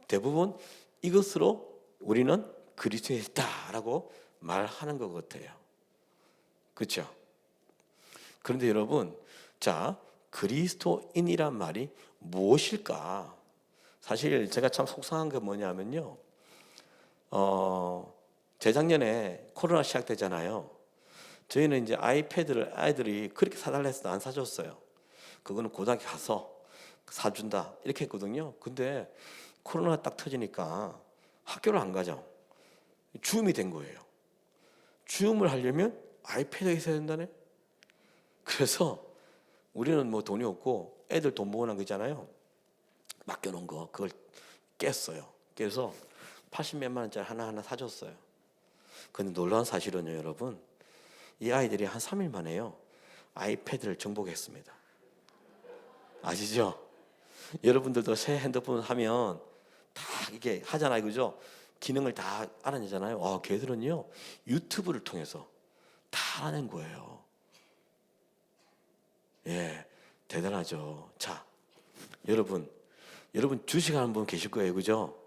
대부분 이것으로 우리는 그리스도에 있다라고 말하는 것 같아요. 그렇죠? 그런데 여러분, 자, 그리스도인이란 말이 무엇일까? 사실 제가 참 속상한 게 뭐냐면요. 재작년에 코로나 시작되잖아요. 저희는 이제 아이패드를 아이들이 그렇게 사달라 해서 안 사줬어요. 그거는 고등학교 가서 사준다 이렇게 했거든요. 근데 코로나 딱 터지니까 학교를 안 가죠. 줌이 된 거예요. 줌을 하려면 아이패드가 있어야 된다네. 그래서 우리는 뭐 돈이 없고 애들 돈 모으는 거 있잖아요. 맡겨놓은 거 그걸 깼어요. 그래서 80몇만 원짜리 하나하나 사줬어요. 근데 놀라운 사실은요, 여러분, 이 아이들이 한 3일 만에요 아이패드를 정복했습니다. 아시죠? 여러분들도 새 핸드폰 하면 다 이게 하잖아요, 그죠? 기능을 다 알아내잖아요. 걔들은요 유튜브를 통해서 다 알아낸 거예요. 예, 대단하죠. 자, 여러분 주식하는 분 계실 거예요, 그죠?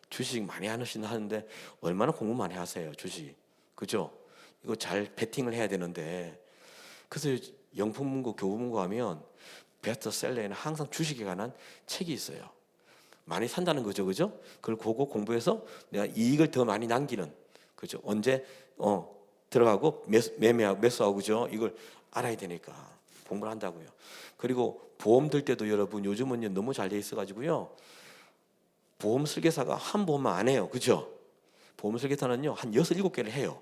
주식 많이 하는데 얼마나 공부 많이 하세요, 주식, 그죠? 이거 잘 베팅을 해야 되는데, 그래서 영풍문고 교보문고 하면 베스트셀러에는 항상 주식에 관한 책이 있어요. 많이 산다는 거죠, 그죠? 그걸 보고 공부해서 내가 이익을 더 많이 남기는, 그죠? 언제 들어가고 매수하고, 그죠? 이걸 알아야 되니까 공부를 한다고요. 그리고 보험 들 때도 여러분 요즘은 너무 잘 돼 있어가지고요. 보험 설계사가 한 보험만 안 해요, 그죠? 보험 설계사는요 한 6, 7개를 해요.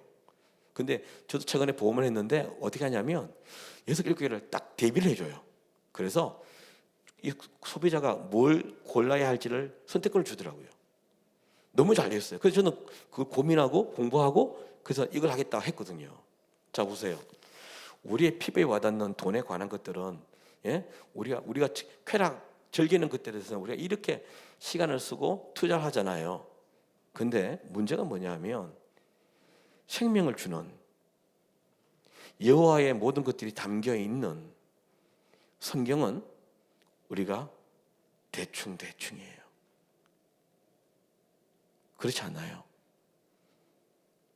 근데 저도 최근에 보험을 했는데 어떻게 하냐면 6, 7개를 딱 대비를 해줘요. 그래서 이 소비자가 뭘 골라야 할지를 선택권을 주더라고요. 너무 잘 됐어요. 그래서 저는 그걸 고민하고 공부하고 그래서 이걸 하겠다고 했거든요. 자, 보세요. 우리의 피부에 와닿는 돈에 관한 것들은, 예? 우리가 쾌락 즐기는 것들에 대해서는 우리가 이렇게 시간을 쓰고 투자를 하잖아요. 근데 문제가 뭐냐면 생명을 주는 여호와의 모든 것들이 담겨 있는 성경은 우리가 대충이에요. 그렇지 않아요.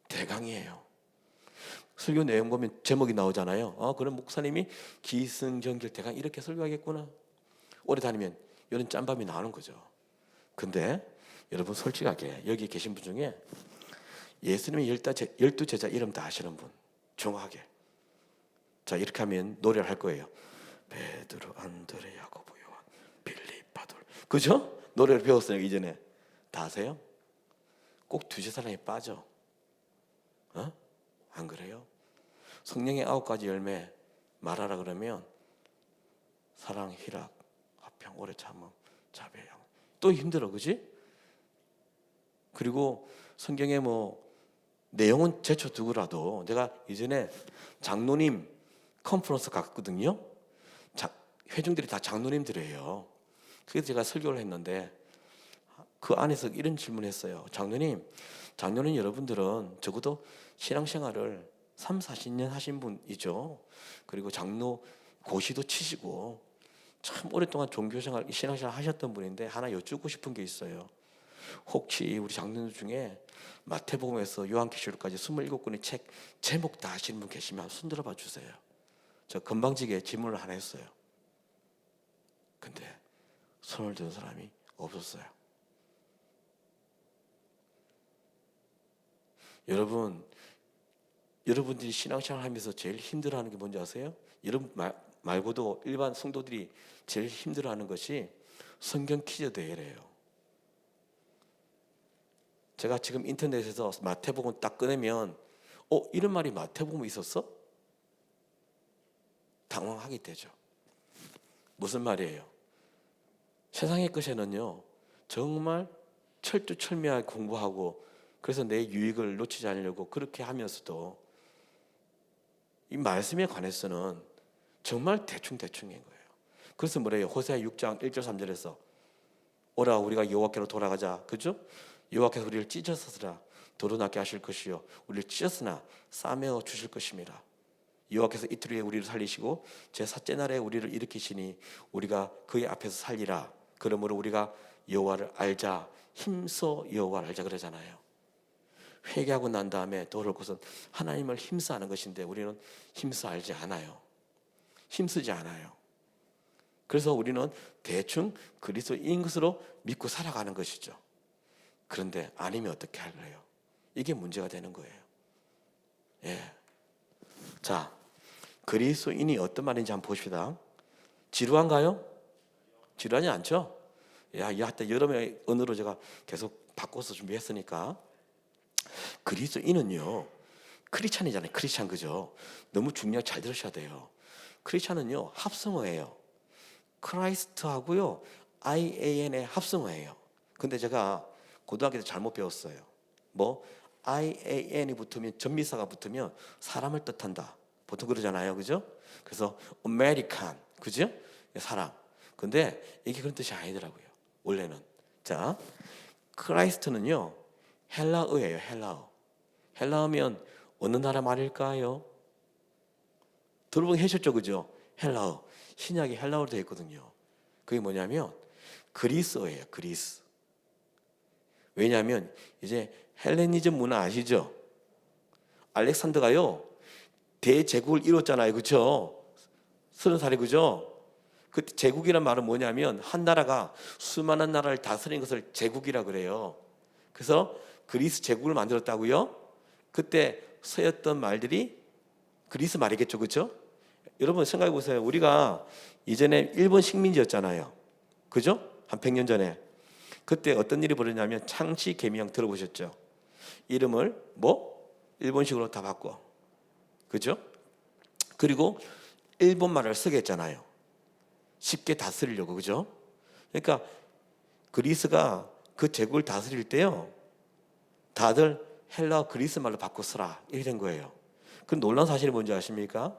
대강이에요. 설교 내용 보면 제목이 나오잖아요. 그럼 목사님이 기승전결 대강 이렇게 설교하겠구나. 오래 다니면 이런 짬밥이 나오는 거죠. 근데 여러분 솔직하게 여기 계신 분 중에 예수님의 12제자 이름 다 아시는 분, 정확하게. 자, 이렇게 하면 노래를 할 거예요. 베드로, 안드레, 야고보, 요한, 빌립, 바돌. 그죠? 노래를 배웠어요, 이전에. 다 아세요? 꼭 두세 사람이 빠져. 안 그래요? 성령의 9가지 열매 말하라 그러면 사랑, 희락, 화평, 오래 참음, 자비, 양호. 또 힘들어, 그지? 그리고 성경에 내용은 제쳐두고라도 내가 이전에 장로님 컨퍼런스 갔거든요. 회중들이 다 장로님들이에요. 그래서 제가 설교를 했는데 그 안에서 이런 질문을 했어요. 장로님 여러분들은 적어도 신앙생활을 3, 40년 하신 분이죠. 그리고 장로 고시도 치시고 참 오랫동안 종교생활, 신앙생활 하셨던 분인데 하나 여쭙고 싶은 게 있어요. 혹시 우리 장로님 중에 마태복음에서 요한계시록까지 27권의 책 제목 다 아시는 분 계시면 손 들어봐 주세요. 저 건방지게 질문을 하나 했어요. 근데 손을 드는 사람이 없었어요. 여러분들이 신앙생활 하면서 제일 힘들어하는 게 뭔지 아세요? 여러분 말고도 일반 성도들이 제일 힘들어하는 것이 성경 퀴즈 대회래요. 제가 지금 인터넷에서 마태복음 딱 꺼내면 이런 말이 마태복음에 있었어? 당황하게 되죠. 무슨 말이에요? 세상의 것에는요 정말 철두철미하게 공부하고 그래서 내 유익을 놓치지 않으려고 그렇게 하면서도 이 말씀에 관해서는 정말 대충대충인 거예요. 그래서 뭐래요? 호세아 6장 1절 3절에서 오라 우리가 여호와께로 돌아가자. 그죠? 여호와께서 우리를 찢으셨으나 도로 낫게 하실 것이요 우리를 찢었으나 싸매어 주실 것입니다. 여호와께서 이틀 후에 우리를 살리시고 제 셋째 날에 우리를 일으키시니 우리가 그의 앞에서 살리라. 그러므로 우리가 여호와를 알자. 힘써 여호와를 알자 그러잖아요. 회개하고 난 다음에 돌아올 것은 하나님을 힘써 아는 것인데 우리는 힘써 알지 않아요. 힘쓰지 않아요. 그래서 우리는 대충 그리스도인 것으로 믿고 살아가는 것이죠. 그런데 아니면 어떻게 할래요? 이게 문제가 되는 거예요. 예. 자, 그리스도인이 어떤 말인지 한번 보십시다. 지루한가요? 지루하지 않죠? 하여튼 여름의 언어로 제가 계속 바꿔서 준비했으니까 그리스도인은요 크리스찬이잖아요. 크리스찬 그죠? 너무 중요하게 잘 들으셔야 돼요. 크리스찬은요 합성어예요. 크라이스트하고요 IAN의 합성어예요. 근데 제가 고등학교 때 잘못 배웠어요. IAN이 붙으면 전미사가 붙으면 사람을 뜻한다. 보통 그러잖아요. 그죠? 그래서 American 그죠? 사람. 근데 이게 그런 뜻이 아니더라고요. 원래는. 자, 크라이스트는요 헬라어예요. 헬라어. 헬라어면 어느 나라 말일까요? 들어보긴 하셨죠, 그죠? 헬라어. 신약이 헬라어로 되어 있거든요. 그게 뭐냐면 그리스어예요. 그리스. 왜냐하면 이제 헬레니즘 문화 아시죠? 알렉산더가요 대제국을 이뤘잖아요. 그렇죠? 30살에 그죠? 그 제국이란 말은 뭐냐면 한 나라가 수많은 나라를 다스린 것을 제국이라 그래요. 그래서 그리스 제국을 만들었다고요? 그때 쓰였던 말들이 그리스 말이겠죠. 그렇죠? 여러분 생각해 보세요. 우리가 이전에 일본 식민지였잖아요. 그죠? 한 100년 전에. 그때 어떤 일이 벌어졌냐면 창씨 계명령 들어보셨죠? 이름을 일본식으로 다 바꿔. 그죠? 그리고 일본말을 쓰게 했잖아요. 쉽게 다스리려고. 그죠? 그러니까 그리스가 그 제국을 다스릴 때요. 다들 헬라어 그리스 말로 바꿔 쓰라. 이렇게 된 거예요. 그 놀라운 사실이 뭔지 아십니까?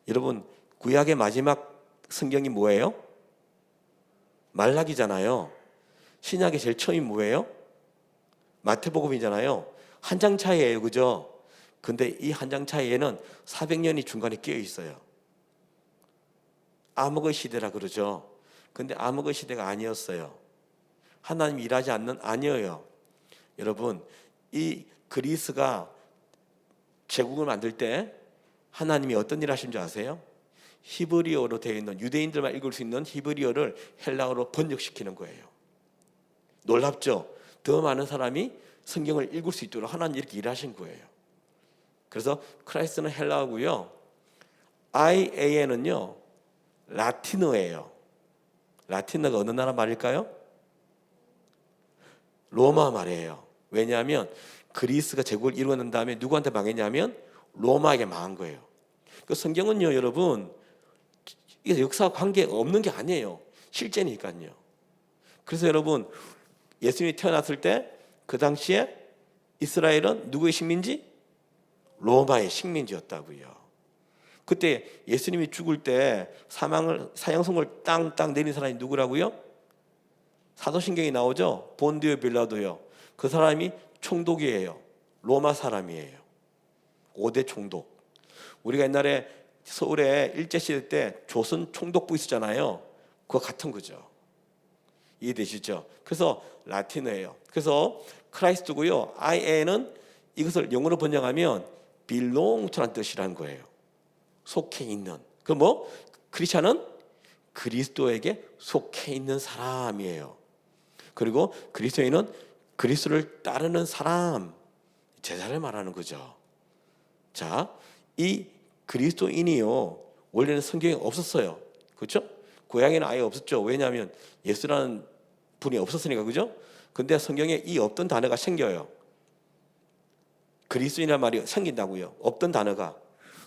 여러분 구약의 마지막 성경이 뭐예요? 말라기잖아요. 신약의 제일 처음이 뭐예요? 마태복음이잖아요. 한 장 차이예요. 그죠? 근데 이 한 장 차이에는 400년이 중간에 끼어 있어요. 암흑의 시대라 그러죠. 근데 암흑의 시대가 아니었어요. 하나님이 일하지 않는 아니에요. 여러분 이 그리스가 제국을 만들 때 하나님이 어떤 일 하신 줄 아세요? 히브리어로 되어 있는 유대인들만 읽을 수 있는 히브리어를 헬라어로 번역시키는 거예요. 놀랍죠? 더 많은 사람이 성경을 읽을 수 있도록 하나님 이렇게 일하신 거예요. 그래서 크라이스트는 헬라어고요. IAN은요 라틴어예요. 라틴어가 어느 나라 말일까요? 로마 말이에요. 왜냐하면 그리스가 제국을 이루어낸 다음에 누구한테 망했냐면 로마에게 망한 거예요. 그 성경은요 여러분 이게 역사와 관계가 없는 게 아니에요. 실제니까요. 그래서 여러분 예수님이 태어났을 때 그 당시에 이스라엘은 누구의 식민지? 로마의 식민지였다고요. 그때 예수님이 죽을 때 사형선고를 땅땅 내린 사람이 누구라고요? 사도신경에 나오죠. 본디오 빌라도요. 그 사람이 총독이에요. 로마 사람이에요. 5대 총독. 우리가 옛날에 서울에 일제시대 때 조선 총독부 있었잖아요. 그거 같은 거죠. 이해되시죠? 그래서 라틴어예요. 그래서 크라이스트고요. IA는 이것을 영어로 번역하면 belong to라는 뜻이라는 거예요. 속해 있는. 그 크리스찬은 그리스도에게 속해 있는 사람이에요. 그리고 그리스도인은 그리스도를 따르는 사람, 제자를 말하는 거죠. 자, 이 그리스도인이요 원래는 성경에 없었어요. 그렇죠? 고향에는 아예 없었죠. 왜냐하면 예수라는 분이 없었으니까. 그죠? 근데 성경에 이 없던 단어가 생겨요. 그리스도인이라는 말이 생긴다고요. 없던 단어가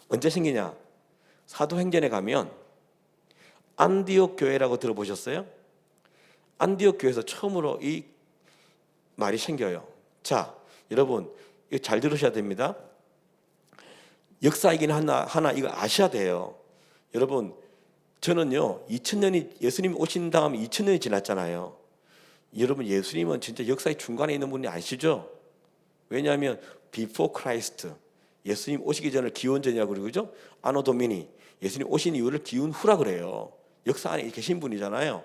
언제 생기냐? 사도행전에 가면 안디옥 교회라고 들어보셨어요? 안디옥 교회에서 처음으로 이 말이 생겨요. 자, 여러분 이거 잘 들으셔야 됩니다. 역사이긴 하나 이거 아셔야 돼요. 여러분, 저는요 2000년이 예수님 오신 다음 2000년이 지났잖아요. 여러분, 예수님은 진짜 역사의 중간에 있는 분이 아시죠? 왜냐하면 before Christ, 예수님 오시기 전을 기원전이라고 그러죠. 아노 도미니, 예수님 오신 이후를 기원 후라 그래요. 역사 안에 계신 분이잖아요.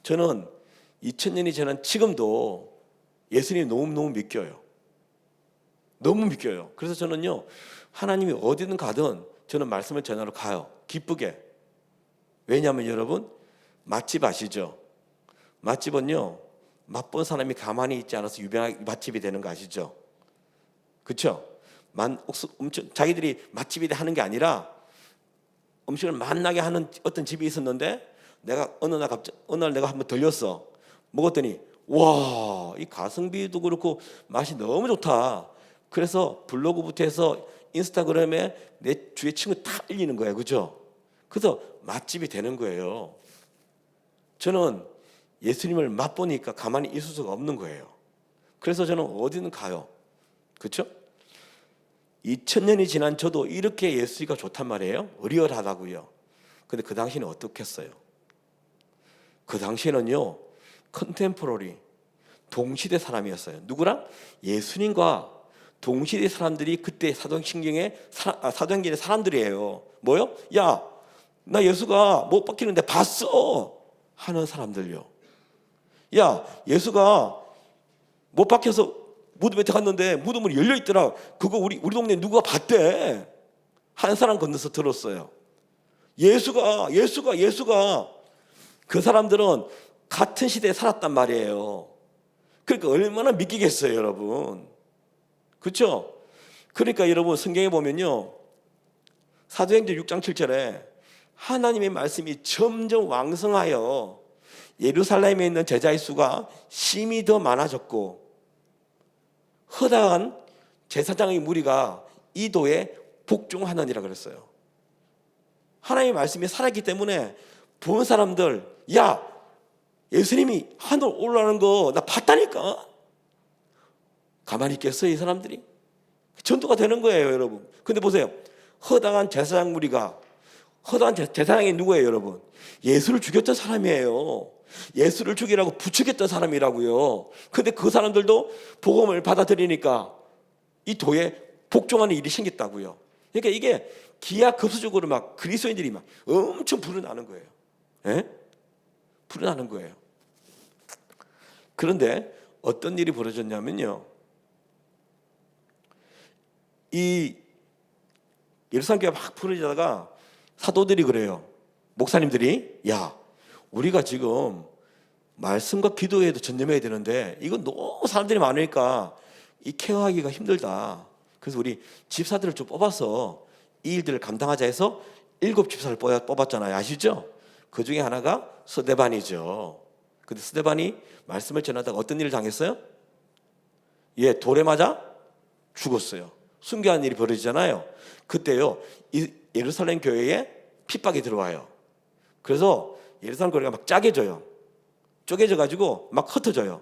저는 2000년이 지난 지금도 예수님 너무 믿겨요. 너무 믿겨요. 그래서 저는요 하나님이 어디든 가든 저는 말씀을 전하러 가요. 기쁘게. 왜냐하면 여러분, 맛집 아시죠? 맛집은요 맛본 사람이 가만히 있지 않아서 유명한 맛집이 되는 거 아시죠? 그렇죠? 엄청 자기들이 맛집이 하는 게 아니라 음식을 맛나게 하는 어떤 집이 있었는데 내가 어느 날 내가 한번 들렸어. 먹었더니 와, 이 가성비도 그렇고 맛이 너무 좋다. 그래서 블로그부터 해서 인스타그램에 내 주위에 친구 다 알리는 거예요. 그죠? 그래서 맛집이 되는 거예요. 저는 예수님을 맛보니까 가만히 있을 수가 없는 거예요. 그래서 저는 어디든 가요. 그렇죠? 2000년이 지난 저도 이렇게 예수가 좋단 말이에요. 리얼하다고요. 근데 그 당시에는 어떻겠어요? 그 당시에는요 컨템포러리, 동시대 사람이었어요. 누구랑? 예수님과 동시대 사람들이 그때 사도행전의 사람들이에요. 뭐요? 야, 나 예수가 못 박히는데 봤어 하는 사람들요. 야, 예수가 못 박혀서 무덤에 갔는데 무덤이 열려 있더라. 그거 우리 동네 누가 봤대. 한 사람 건너서 들었어요. 예수가 그 사람들은 같은 시대에 살았단 말이에요. 그러니까 얼마나 믿기겠어요, 여러분. 그렇죠? 그러니까 여러분 성경에 보면요 사도행전 6장 7절에 하나님의 말씀이 점점 왕성하여 예루살렘에 있는 제자의 수가 심히 더 많아졌고 허다한 제사장의 무리가 이 도에 복종하느니라 그랬어요. 하나님의 말씀이 살았기 때문에 본 사람들, 야, 예수님이 하늘 올라가는 거 나 봤다니까. 가만히 있겠어요, 이 사람들이? 전도가 되는 거예요, 여러분. 근데 보세요, 허다한 제사장 무리가, 허다한 제사장이 누구예요, 여러분? 예수를 죽였던 사람이에요. 예수를 죽이라고 부추겼던 사람이라고요. 근데 그 사람들도 복음을 받아들이니까 이 도에 복종하는 일이 생겼다고요. 그러니까 이게 기하급수적으로 막 그리스도인들이 막 엄청 불어나는 거예요. 예? 불어나는 거예요. 그런데 어떤 일이 벌어졌냐면요, 이 예루살렘 교회가 막 풀어지다가 사도들이 그래요. 목사님들이, 야, 우리가 지금 말씀과 기도에도 전념해야 되는데 이건 너무 사람들이 많으니까 이 케어하기가 힘들다. 그래서 우리 집사들을 좀 뽑아서 이 일들을 감당하자 해서 7 집사를 뽑았잖아요. 아시죠? 그 중에 하나가 스데반이죠. 근데 스데반이 말씀을 전하다가 어떤 일을 당했어요? 예, 돌에 맞아 죽었어요. 순교한 일이 벌어지잖아요. 그때요, 이 예루살렘 교회에 핍박이 들어와요. 그래서 예루살렘 교회가 막 쪼개져요. 쪼개져가지고 막 흩어져요.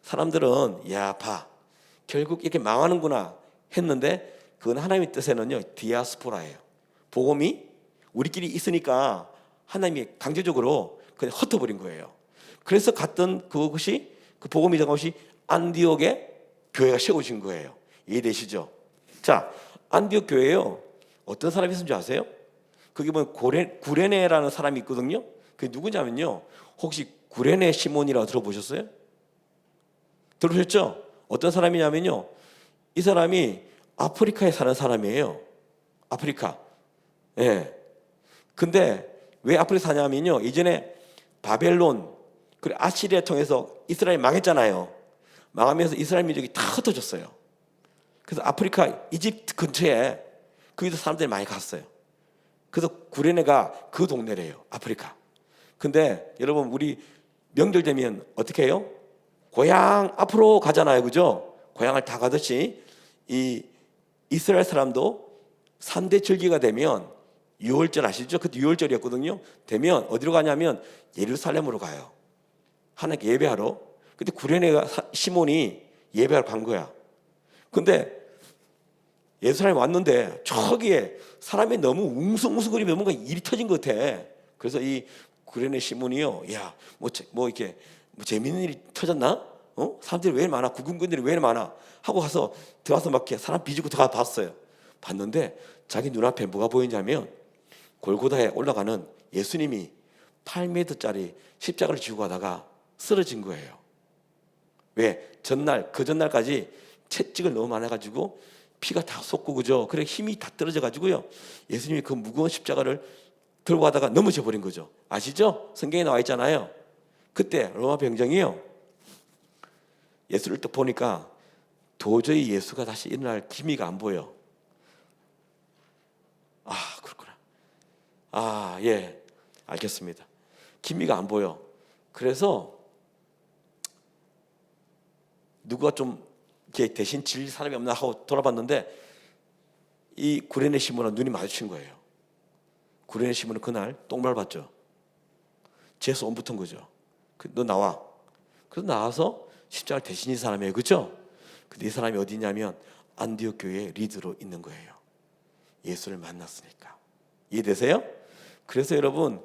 사람들은 야, 봐, 결국 이렇게 망하는구나 했는데 그건 하나님의 뜻에는요 디아스포라예요. 복음이 우리끼리 있으니까 하나님이 강제적으로 그냥 흩어버린 거예요. 그래서 갔던 그것이, 그 복음이 된 것이 안디옥에 교회가 세워진 거예요. 이해되시죠? 자, 안디옥 교회에요 어떤 사람이 있는지 아세요? 거기 보면 구레네라는 사람이 있거든요. 그게 누구냐면요, 혹시 구레네 시몬이라고 들어보셨어요? 들으셨죠? 어떤 사람이냐면요, 이 사람이 아프리카에 사는 사람이에요. 아프리카. 예. 근데 왜 아프리카 사냐면요, 이전에 바벨론 그리고 아시리아 통해서 이스라엘 망했잖아요. 망하면서 이스라엘 민족이 다 흩어졌어요. 그래서 아프리카 이집트 근처에 거기도 사람들이 많이 갔어요. 그래서 구레네가 그 동네래요, 아프리카. 근데 여러분, 우리 명절 되면 어떻게 해요? 고향 앞으로 가잖아요, 그죠? 고향을 다 가듯이 이 이스라엘 사람도 3대 절기가 되면 유월절 아시죠? 그때 유월절이었거든요. 되면 어디로 가냐면 예루살렘으로 가요. 하나님께 예배하러. 근데 구레네 시몬이 예배하러 간 거야. 근데 예루살렘 왔는데 저기에 사람이 너무 웅성웅성거리면 뭔가 일이 터진 것 같아. 그래서 이 구레네 시몬이요, 야, 뭐 이렇게 뭐 재밌는 일이 터졌나? 사람들이 왜 이렇게 많아? 구금꾼들이 왜 이렇게 많아? 하고 가서 들어가서 막 이렇게 사람 비지고 들어가 봤어요. 봤는데 자기 눈앞에 뭐가 보이냐면 골고다에 올라가는 예수님이 8m짜리 십자가를 지고 가다가 쓰러진 거예요. 왜? 그 전날까지 채찍을 너무 많아가지고 피가 다 솟고 그죠? 그래 힘이 다 떨어져가지고요. 예수님이 그 무거운 십자가를 들고 가다가 넘어져 버린 거죠. 아시죠? 성경에 나와 있잖아요. 그때 로마 병정이요. 예수를 딱 보니까 도저히 예수가 다시 일어날 기미가 안 보여. 아, 그렇구나. 아, 예. 알겠습니다. 기미가 안 보여. 그래서 누가 좀 이렇게 대신 질 사람이 없나 하고 돌아봤는데 이 구레네 시몬은 눈이 마주친 거예요. 구레네 시몬은 그날 똥말 봤죠. 재수 온 붙은 거죠. 너 나와. 그래서 나와서 십자가를 대신인 사람이에요. 그렇죠? 근데 이 사람이 어디냐면 안디옥 교회의 리더로 있는 거예요. 예수를 만났으니까. 이해되세요? 그래서 여러분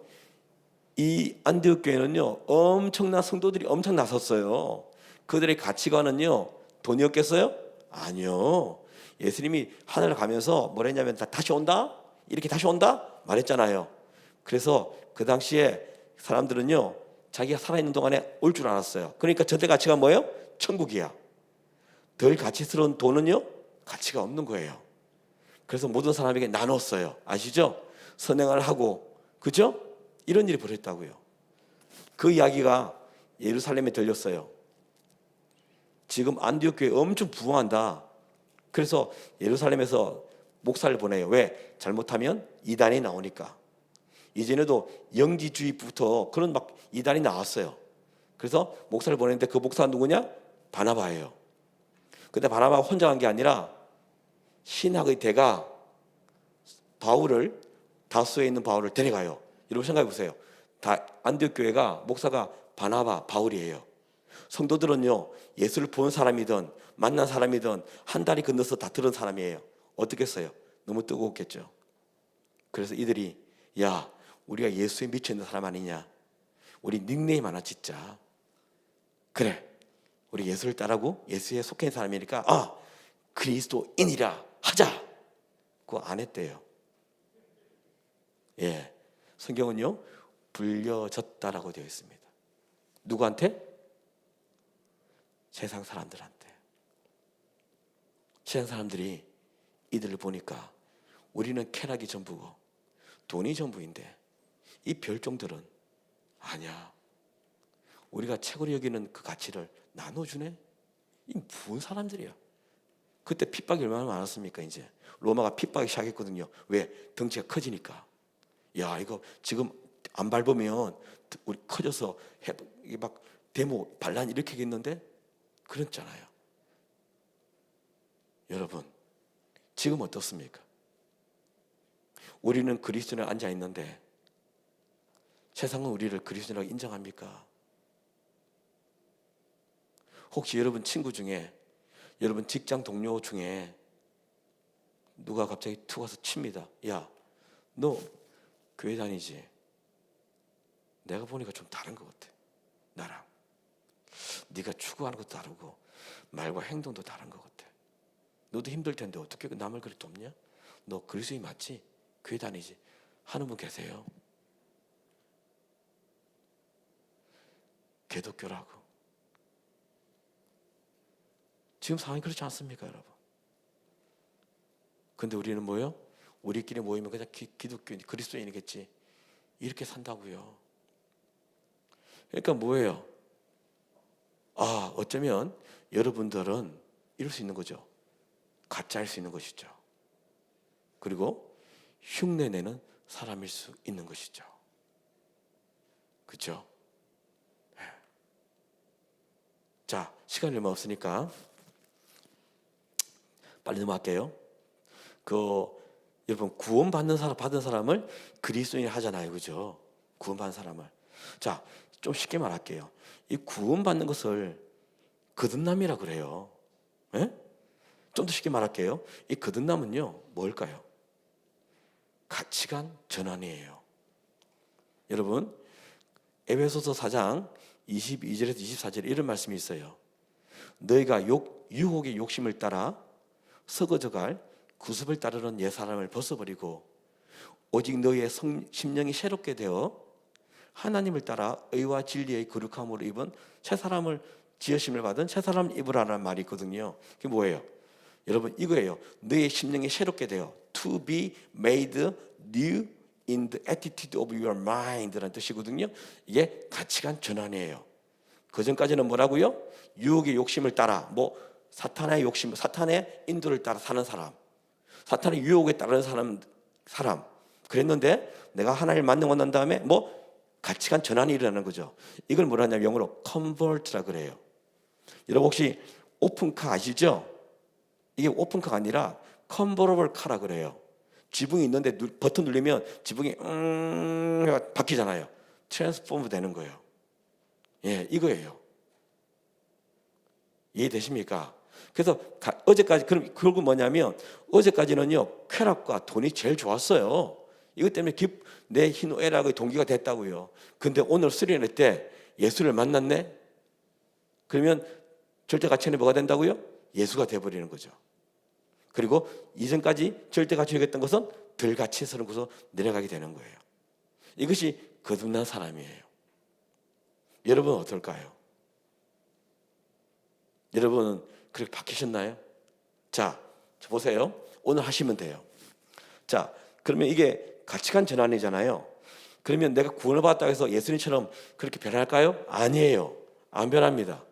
이 안디옥 교회는요 엄청난 성도들이 엄청 나섰어요. 그들의 가치관은요 돈이었겠어요? 아니요. 예수님이 하늘을 가면서 뭐라 했냐면 다시 온다? 이렇게 다시 온다? 말했잖아요. 그래서 그 당시에 사람들은요 자기가 살아있는 동안에 올 줄 알았어요. 그러니까 절대 가치가 뭐예요? 천국이야. 덜 가치스러운 돈은요 가치가 없는 거예요. 그래서 모든 사람에게 나눴어요. 아시죠? 선행을 하고 그죠? 이런 일이 벌어졌다고요. 그 이야기가 예루살렘에 들렸어요. 지금 안디옥 교회 엄청 부흥한다. 그래서 예루살렘에서 목사를 보내요. 왜? 잘못하면 이단이 나오니까. 이전에도 영지주의부터 그런 막 이단이 나왔어요. 그래서 목사를 보냈는데 그 목사가 누구냐? 바나바예요. 근데 바나바가 혼자 간 게 아니라 신학의 대가 바울을 다수에 있는 바울을 데려가요. 여러분 생각해 보세요. 다 안디옥 교회가 목사가 바나바, 바울이에요. 성도들은요 예수를 본 사람이든 만난 사람이든 한 다리 건너서 다 들은 사람이에요. 어떻겠어요? 너무 뜨거웠겠죠. 그래서 이들이 야 우리가 예수에 미쳐있는 사람 아니냐, 우리 닉네임 하나 짓자. 그래 우리 예수를 따르고 예수에 속해 있는 사람이니까 그리스도인이라 하자. 그거 안 했대요. 예, 성경은요 불려졌다라고 되어 있습니다. 누구한테? 세상 사람들한테. 세상 사람들이 이들을 보니까 우리는 쾌락이 전부고 돈이 전부인데 이 별종들은 아니야. 우리가 최고로 여기는 그 가치를 나눠주네? 이 무슨 사람들이야? 그때 핍박이 얼마나 많았습니까? 이제 로마가 핍박이 시작했거든요. 왜? 덩치가 커지니까. 야 이거 지금 안 밟으면 우리 커져서 막 데모 반란 일으키겠는데? 그랬잖아요. 여러분 지금 어떻습니까? 우리는 그리스도인에 앉아 있는데 세상은 우리를 그리스도인이라고 인정합니까? 혹시 여러분 친구 중에, 여러분 직장 동료 중에 누가 갑자기 툭 와서 칩니다. 야, 너 교회 다니지? 내가 보니까 좀 다른 것 같아. 나랑. 네가 추구하는 것도 다르고 말과 행동도 다른 것 같아. 너도 힘들 텐데 어떻게 남을 그리 돕냐? 너 그리스도인 맞지? 교회 다니지? 하는 분 계세요? 개독교라고. 지금 상황이 그렇지 않습니까, 여러분? 근데 우리는 뭐요? 우리끼리 모이면 그냥 기독교인, 그리스도인이겠지. 이렇게 산다고요. 그러니까 뭐예요? 어쩌면 여러분들은 이럴 수 있는 거죠. 가짜일 수 있는 것이죠. 그리고 흉내내는 사람일 수 있는 것이죠. 그렇죠? 자, 시간이 얼마 없으니까 빨리 넘어갈게요. 그 여러분 구원받는 사람 받은 사람을 그리스도인 하잖아요, 그죠? 구원받은 사람을. 자, 좀 쉽게 말할게요. 이 구원받는 것을 거듭남이라 그래요. 예? 좀 더 쉽게 말할게요. 이 거듭남은요, 뭘까요? 가치관 전환이에요. 여러분, 에베소서 4장 22절에서 24절에 이런 말씀이 있어요. 너희가 유혹의 욕심을 따라 썩어져갈 구습을 따르는 옛사람을 벗어버리고 오직 너희의 심령이 새롭게 되어 하나님을 따라 의와 진리의 거룩함으로 입은 새 사람을 지으심을 받은 새 사람 입으라는 말이 있거든요. 그게 뭐예요? 여러분 이거예요. 너의 심령이 새롭게 되어 to be made new in the attitude of your mind라는 뜻이거든요. 이게 가치관 전환이에요. 그 전까지는 뭐라고요? 유혹의 욕심을 따라 사탄의 욕심, 사탄의 인도를 따라 사는 사람, 사탄의 유혹에 따르는 사람 그랬는데 내가 하나님을 만나고 난 다음에 가치관 전환이 일어나는 거죠. 이걸 뭐라 하냐면 영어로 convert라 그래요. 여러분 혹시 오픈카 아시죠? 이게 오픈카가 아니라 컨버러블 카라 그래요. 지붕이 있는데 버튼 누르면 지붕이 바뀌잖아요. 트랜스포머 되는 거예요. 예, 이거예요. 이해되십니까? 그래서 어제까지 그럼 결국 뭐냐면 어제까지는요 쾌락과 돈이 제일 좋았어요. 이것 때문에 내 희노애락의 동기가 됐다고요. 근데 오늘 수련회 때 예수를 만났네? 그러면 절대 가치관이 뭐가 된다고요? 예수가 돼버리는 거죠. 그리고 이전까지 절대 가치 여겼던 것은 덜 가치스러운 것으로 내려가게 되는 거예요. 이것이 거듭난 사람이에요. 여러분은 어떨까요? 여러분은 그렇게 바뀌셨나요? 자, 보세요. 오늘 하시면 돼요. 자, 그러면 이게 가치관 전환이잖아요. 그러면 내가 구원을 받았다고 해서 예수님처럼 그렇게 변할까요? 아니에요. 안 변합니다.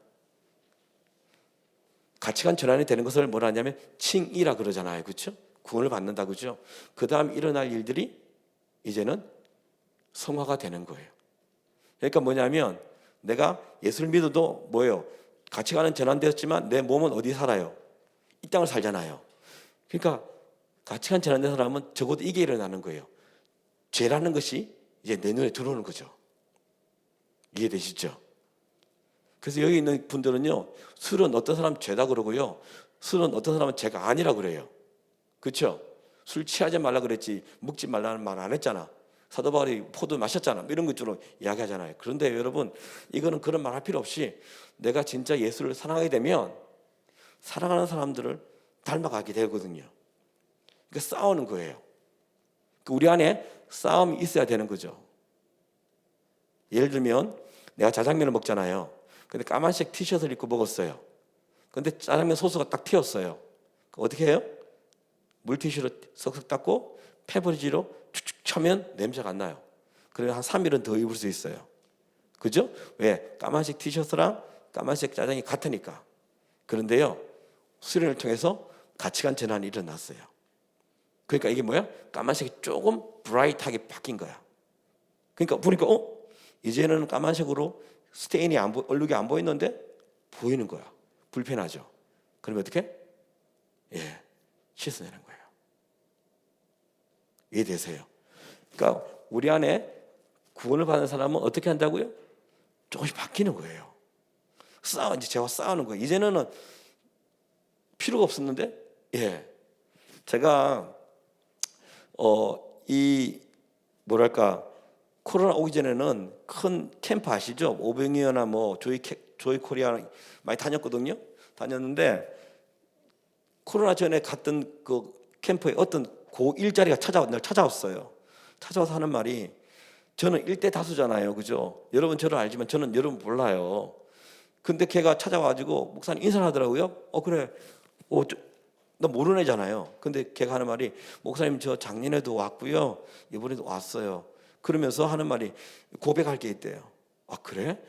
가치관 전환이 되는 것을 뭐라 하냐면 칭의라 그러잖아요. 그렇죠? 구원을 받는다 그죠? 그 다음 일어날 일들이 이제는 성화가 되는 거예요. 그러니까 뭐냐면 내가 예수를 믿어도 뭐예요? 가치관은 전환되었지만 내 몸은 어디 살아요? 이 땅을 살잖아요. 그러니까 가치관 전환된 사람은 적어도 이게 일어나는 거예요. 죄라는 것이 이제 내 눈에 들어오는 거죠. 이해되시죠? 그래서 여기 있는 분들은요, 술은 어떤 사람 죄다 그러고요, 술은 어떤 사람은 죄가 아니라 그래요. 그렇죠? 술 취하지 말라 그랬지 먹지 말라는 말 안 했잖아. 사도 바울이 포도 마셨잖아. 이런 것처럼 이야기하잖아요. 그런데 여러분, 이거는 그런 말 할 필요 없이 내가 진짜 예수를 사랑하게 되면 사랑하는 사람들을 닮아가게 되거든요. 그러니까 싸우는 거예요. 우리 안에 싸움이 있어야 되는 거죠. 예를 들면 내가 자장면을 먹잖아요. 근데 까만색 티셔츠를 입고 먹었어요. 근데 짜장면 소스가 딱 튀었어요. 어떻게 해요? 물티슈로 석석 닦고 페브리지로 축축 쳐면 냄새가 안 나요. 그래서 한 3일은 더 입을 수 있어요. 그죠? 왜? 까만색 티셔츠랑 까만색 짜장이 같으니까. 그런데요, 수련을 통해서 가치관 전환이 일어났어요. 그러니까 이게 뭐야? 까만색이 조금 브라이트하게 바뀐 거야. 그러니까 보니까 이제는 까만색으로 스테인이 얼룩이 안 보이는데 보이는 거야. 불편하죠. 그러면 어떻게? 예, 씻어내는 거예요. 이해되세요? 그러니까 우리 안에 구원을 받는 사람은 어떻게 한다고요? 조금씩 바뀌는 거예요. 이제 저와 싸우는 거예요. 이제는 필요가 없었는데, 예, 제가 코로나 오기 전에는 큰 캠프 아시죠? 오병이어나 조이 코리아 많이 다녔거든요. 다녔는데 코로나 전에 갔던 그 캠프에 어떤 고 일자리가 날 찾아왔어요. 찾아와서 하는 말이, 저는 일대다수잖아요, 그죠? 여러분 저를 알지만 저는 여러분 몰라요. 근데 걔가 찾아와가지고 목사님 인사를 하더라고요. 그래. 나 모르는 애잖아요. 근데 걔가 하는 말이, 목사님 저 작년에도 왔고요, 이번에도 왔어요. 그러면서 하는 말이, 고백할 게 있대요. 아 그래?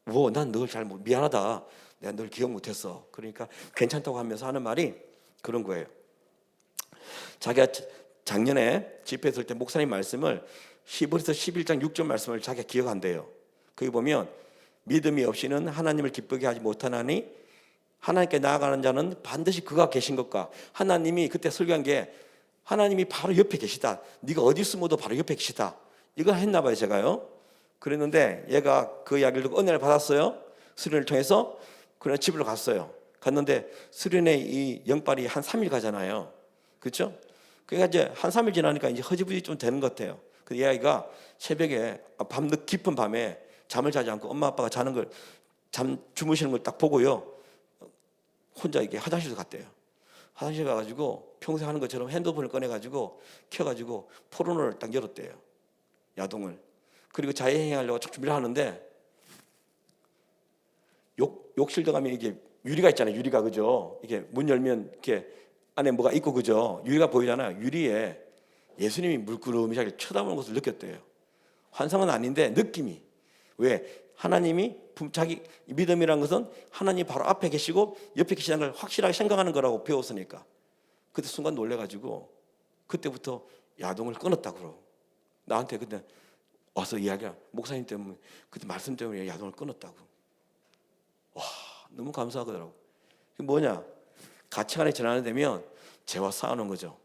난 널 미안하다. 내가 널 기억 못했어. 그러니까 괜찮다고 하면서 하는 말이 그런 거예요. 자기가 작년에 집회했을 때 목사님 말씀을 히브리서 11장 6절 말씀을 자기가 기억한대요. 거기 보면 믿음이 없이는 하나님을 기쁘게 하지 못하나니 하나님께 나아가는 자는 반드시 그가 계신 것과 하나님이 그때 설교한 게 하나님이 바로 옆에 계시다. 네가 어디 숨어도 바로 옆에 계시다. 이걸 했나 봐요, 제가요. 그랬는데 얘가 그 이야기를 듣고 은혜를 받았어요. 수련을 통해서. 그래서 집으로 갔어요. 갔는데 수련의 이 영빨이 한 3일 가잖아요. 그렇죠? 그러니까 이제 한 3일 지나니까 이제 허지부지 좀 되는 것 같아요. 그 이야기가 새벽에 깊은 밤에 잠을 자지 않고 엄마 아빠가 자는 걸 주무시는 걸 딱 보고요. 혼자 이게 화장실도 갔대요. 화장실 가가지고 평소에 하는 것처럼 핸드폰을 꺼내가지고 켜가지고 포르노를 딱 열었대요. 야동을. 그리고 자해행위하려고 준비를 하는데 욕실 들어가면 이게 유리가 있잖아요. 유리가 그죠? 이게 문 열면 이렇게 안에 뭐가 있고 그죠? 유리가 보이잖아요. 유리에 예수님이 물끄러미 자기를 쳐다보는 것을 느꼈대요. 환상은 아닌데 느낌이. 왜? 하나님이 자기 믿음이라는 것은 하나님 바로 앞에 계시고 옆에 계시다는 걸 확실하게 생각하는 거라고 배웠으니까. 그때 순간 놀래가지고 그때부터 야동을 끊었다고. 나한테 그때 와서 이야기야. 목사님 때문에 그때 말씀 때문에 야동을 끊었다고. 와, 너무 감사하더라고. 그게 뭐냐? 가치관이 전환되면 죄와 싸우는 거죠.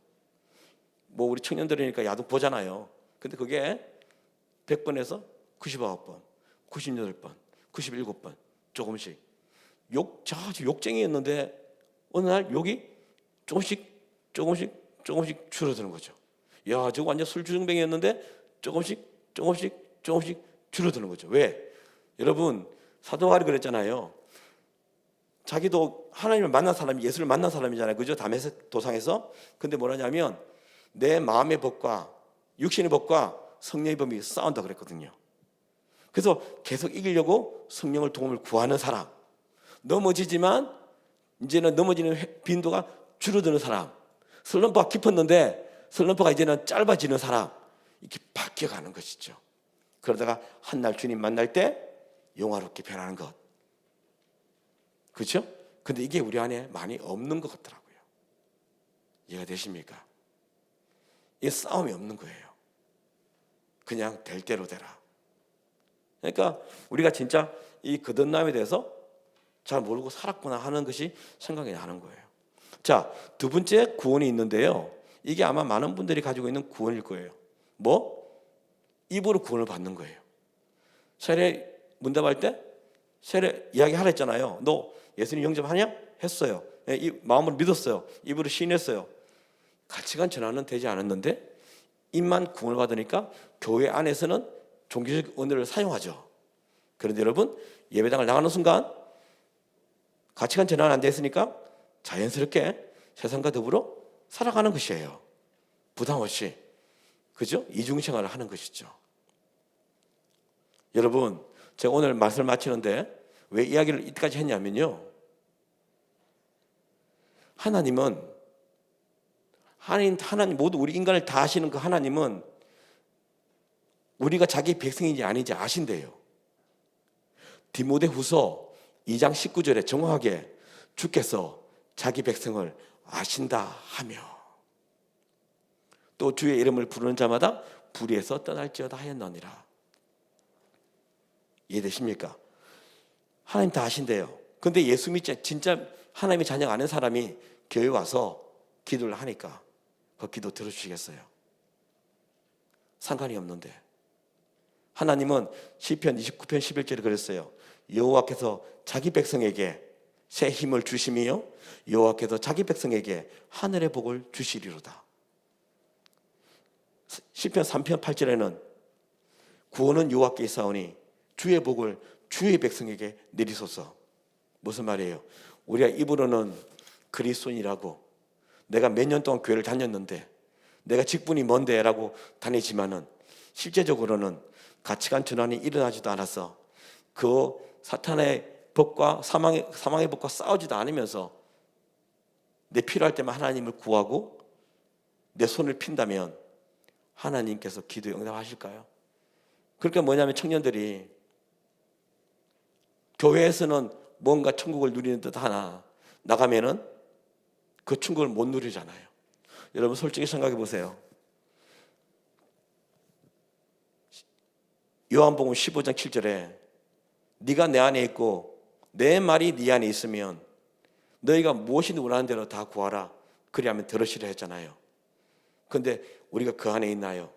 뭐 우리 청년들이니까 야동 보잖아요. 근데 그게 100번에서 99번, 98번, 97번 조금씩 아주 욕쟁이였는데 어느 날 욕이 조금씩 줄어드는 거죠. 야, 저거 완전 술주정뱅이였는데 조금씩 줄어드는 거죠. 왜? 여러분 사도 바울이 그랬잖아요. 자기도 하나님을 만난 사람이 예수를 만난 사람이잖아요. 그죠? 다메섹 도상에서. 근데 뭐라냐면 내 마음의 법과 육신의 법과 성령의 법이 싸운다 그랬거든요. 그래서 계속 이기려고 성령을 도움을 구하는 사람, 넘어지지만 이제는 넘어지는 빈도가 줄어드는 사람, 슬럼프가 깊었는데 슬럼프가 이제는 짧아지는 사람, 이렇게 바뀌어가는 것이죠. 그러다가 한날 주님 만날 때 영화롭게 변하는 것. 그렇죠? 근데 이게 우리 안에 많이 없는 것 같더라고요. 이해가 되십니까? 이 싸움이 없는 거예요. 그냥 될 대로 되라. 그러니까 우리가 진짜 이 거듭남에 대해서 잘 모르고 살았구나 하는 것이 생각이 나는 거예요. 자, 두 번째 구원이 있는데요. 이게 아마 많은 분들이 가지고 있는 구원일 거예요. 뭐? 입으로 구원을 받는 거예요. 세례 문답할 때 세례 이야기하라 했잖아요. 너 예수님 영접하냐? 했어요. 이 마음으로 믿었어요. 입으로 시인했어요. 가치관 전환은 되지 않았는데 입만 구원을 받으니까 교회 안에서는 종교적 언어를 사용하죠. 그런데 여러분 예배당을 나가는 순간 가치관 전환 안 됐으니까 자연스럽게 세상과 더불어 살아가는 것이에요. 부담 없이. 그죠? 이중생활을 하는 것이죠. 여러분 제가 오늘 말씀을 마치는데 왜 이야기를 이때까지 했냐면요. 하나님 모두 우리 인간을 다 아시는 그 하나님은 우리가 자기 백성인지 아닌지 아신대요. 디모데후서 2장 19절에 정확하게 주께서 자기 백성을 아신다 하며 또 주의 이름을 부르는 자마다 불의에서 떠날지어다 하였느니라. 이해되십니까? 하나님 다 아신대요. 근데 예수 믿지 진짜 하나님의 자녀가 아는 사람이 교회 와서 기도를 하니까 그 기도 들어주시겠어요? 상관이 없는데 하나님은 시편 29편 11절에 그랬어요. 여호와께서 자기 백성에게 새 힘을 주시며 여호와께서 자기 백성에게 하늘의 복을 주시리로다. 시편 3편 8절에는 구원은 여호와께 있사오니 주의 복을 주의 백성에게 내리소서. 무슨 말이에요? 우리가 입으로는 그리스도인이라고 내가 몇 년 동안 교회를 다녔는데 내가 직분이 뭔데 라고 다니지만은 실제적으로는 가치관 전환이 일어나지도 않아서 그 사탄의 법과 사망의 법과 싸우지도 않으면서 내 필요할 때만 하나님을 구하고 내 손을 핀다면 하나님께서 기도에 응답하실까요? 그러니까 뭐냐면 청년들이 교회에서는 뭔가 천국을 누리는 듯 하나 나가면은 그 천국을 못 누리잖아요. 여러분 솔직히 생각해 보세요. 요한복음 15장 7절에 네가 내 안에 있고 내 말이 네 안에 있으면 너희가 무엇이든 원하는 대로 다 구하라. 그리하면 들으시려 했잖아요. 그런데 우리가 그 안에 있나요?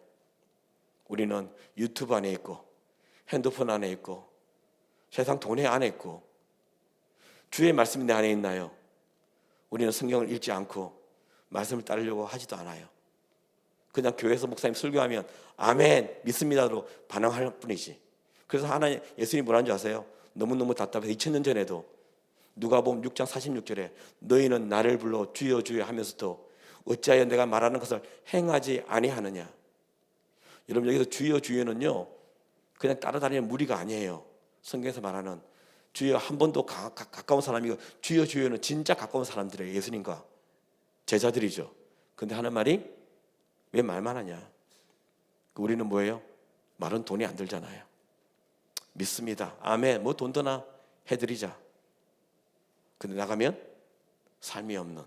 우리는 유튜브 안에 있고 핸드폰 안에 있고 세상 돈의 안에 있고 주의 말씀이 내 안에 있나요? 우리는 성경을 읽지 않고 말씀을 따르려고 하지도 않아요. 그냥 교회에서 목사님 설교하면 아멘 믿습니다로 반응할 뿐이지. 그래서 하나님 예수님이 뭐라는 줄 아세요? 너무너무 답답해서 2000년 전에도 누가복음 6장 46절에 너희는 나를 불러 주여 주여 하면서도 어찌하여 내가 말하는 것을 행하지 아니하느냐. 여러분 여기서 주여 주여는요 그냥 따라다니는 무리가 아니에요. 성경에서 말하는 주여 한 번도 가까운 사람이고 주여 주여는 진짜 가까운 사람들이에요. 예수님과 제자들이죠. 근데 하는 말이 왜 말만 하냐. 우리는 뭐예요? 말은 돈이 안 들잖아요. 믿습니다. 아멘. 뭐 돈 드나 해드리자. 근데 나가면 삶이 없는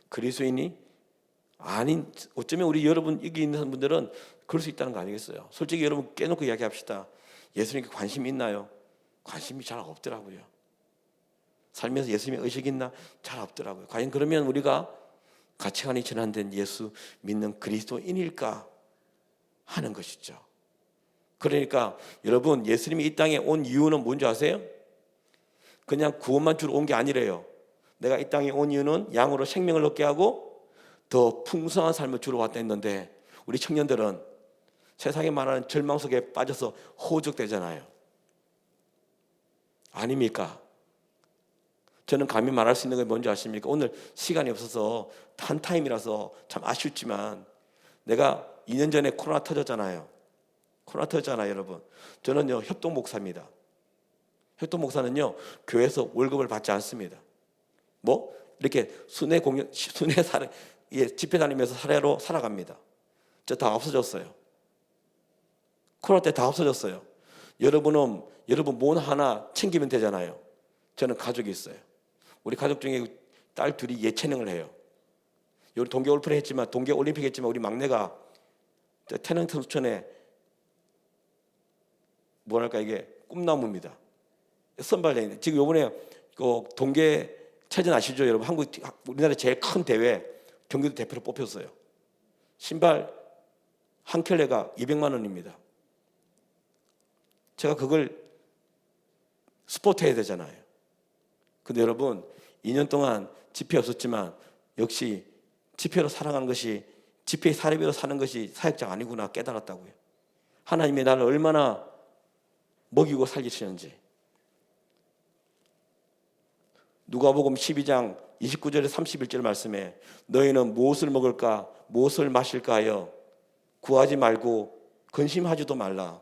그리스도인이 아닌, 어쩌면 우리 여러분 여기 있는 분들은 그럴 수 있다는 거 아니겠어요? 솔직히 여러분 깨놓고 이야기합시다. 예수님께 관심이 있나요? 관심이 잘 없더라고요. 살면서 예수님의 의식이 있나? 잘 없더라고요. 과연 그러면 우리가 가치관이 전환된 예수 믿는 그리스도인일까 하는 것이죠. 그러니까 여러분 예수님이 이 땅에 온 이유는 뭔지 아세요? 그냥 구원만 주러 온 게 아니래요. 내가 이 땅에 온 이유는 양으로 생명을 얻게 하고 더 풍성한 삶을 주러 왔다 했는데 우리 청년들은 세상에 말하는 절망 속에 빠져서 호적되잖아요. 아닙니까? 저는 감히 말할 수 있는 게 뭔지 아십니까? 오늘 시간이 없어서 한 타임이라서 참 아쉽지만 내가 2년 전에 코로나 터졌잖아요. 여러분. 저는요 협동 목사입니다. 협동 목사는요 교회에서 월급을 받지 않습니다. 뭐 이렇게 순회 사례 집회 다니면서 사례로 살아갑니다. 저 다 없어졌어요. 코로나 때 다 없어졌어요. 여러분 뭐 하나 챙기면 되잖아요. 저는 가족이 있어요. 우리 가족 중에 딸 둘이 예체능을 해요. 여기 동계올림픽 했지만 우리 막내가 태릉 수천에 뭐랄까 이게 꿈나무입니다. 선발대회. 지금 요번에 그 동계체전 아시죠? 여러분 우리나라 제일 큰 대회 경기도 대표로 뽑혔어요. 신발 한 켤레가 200만 원입니다. 제가 그걸 스포트 해야 되잖아요. 근데 여러분 2년 동안 집회 없었지만 역시 집회로 살아가는 것이 집회의 사례비로 사는 것이 사역자가 아니구나 깨달았다고요. 하나님이 나를 얼마나 먹이고 살리시는지. 누가복음 12장 29절에 31절 말씀에 너희는 무엇을 먹을까 무엇을 마실까 하여 구하지 말고 근심하지도 말라.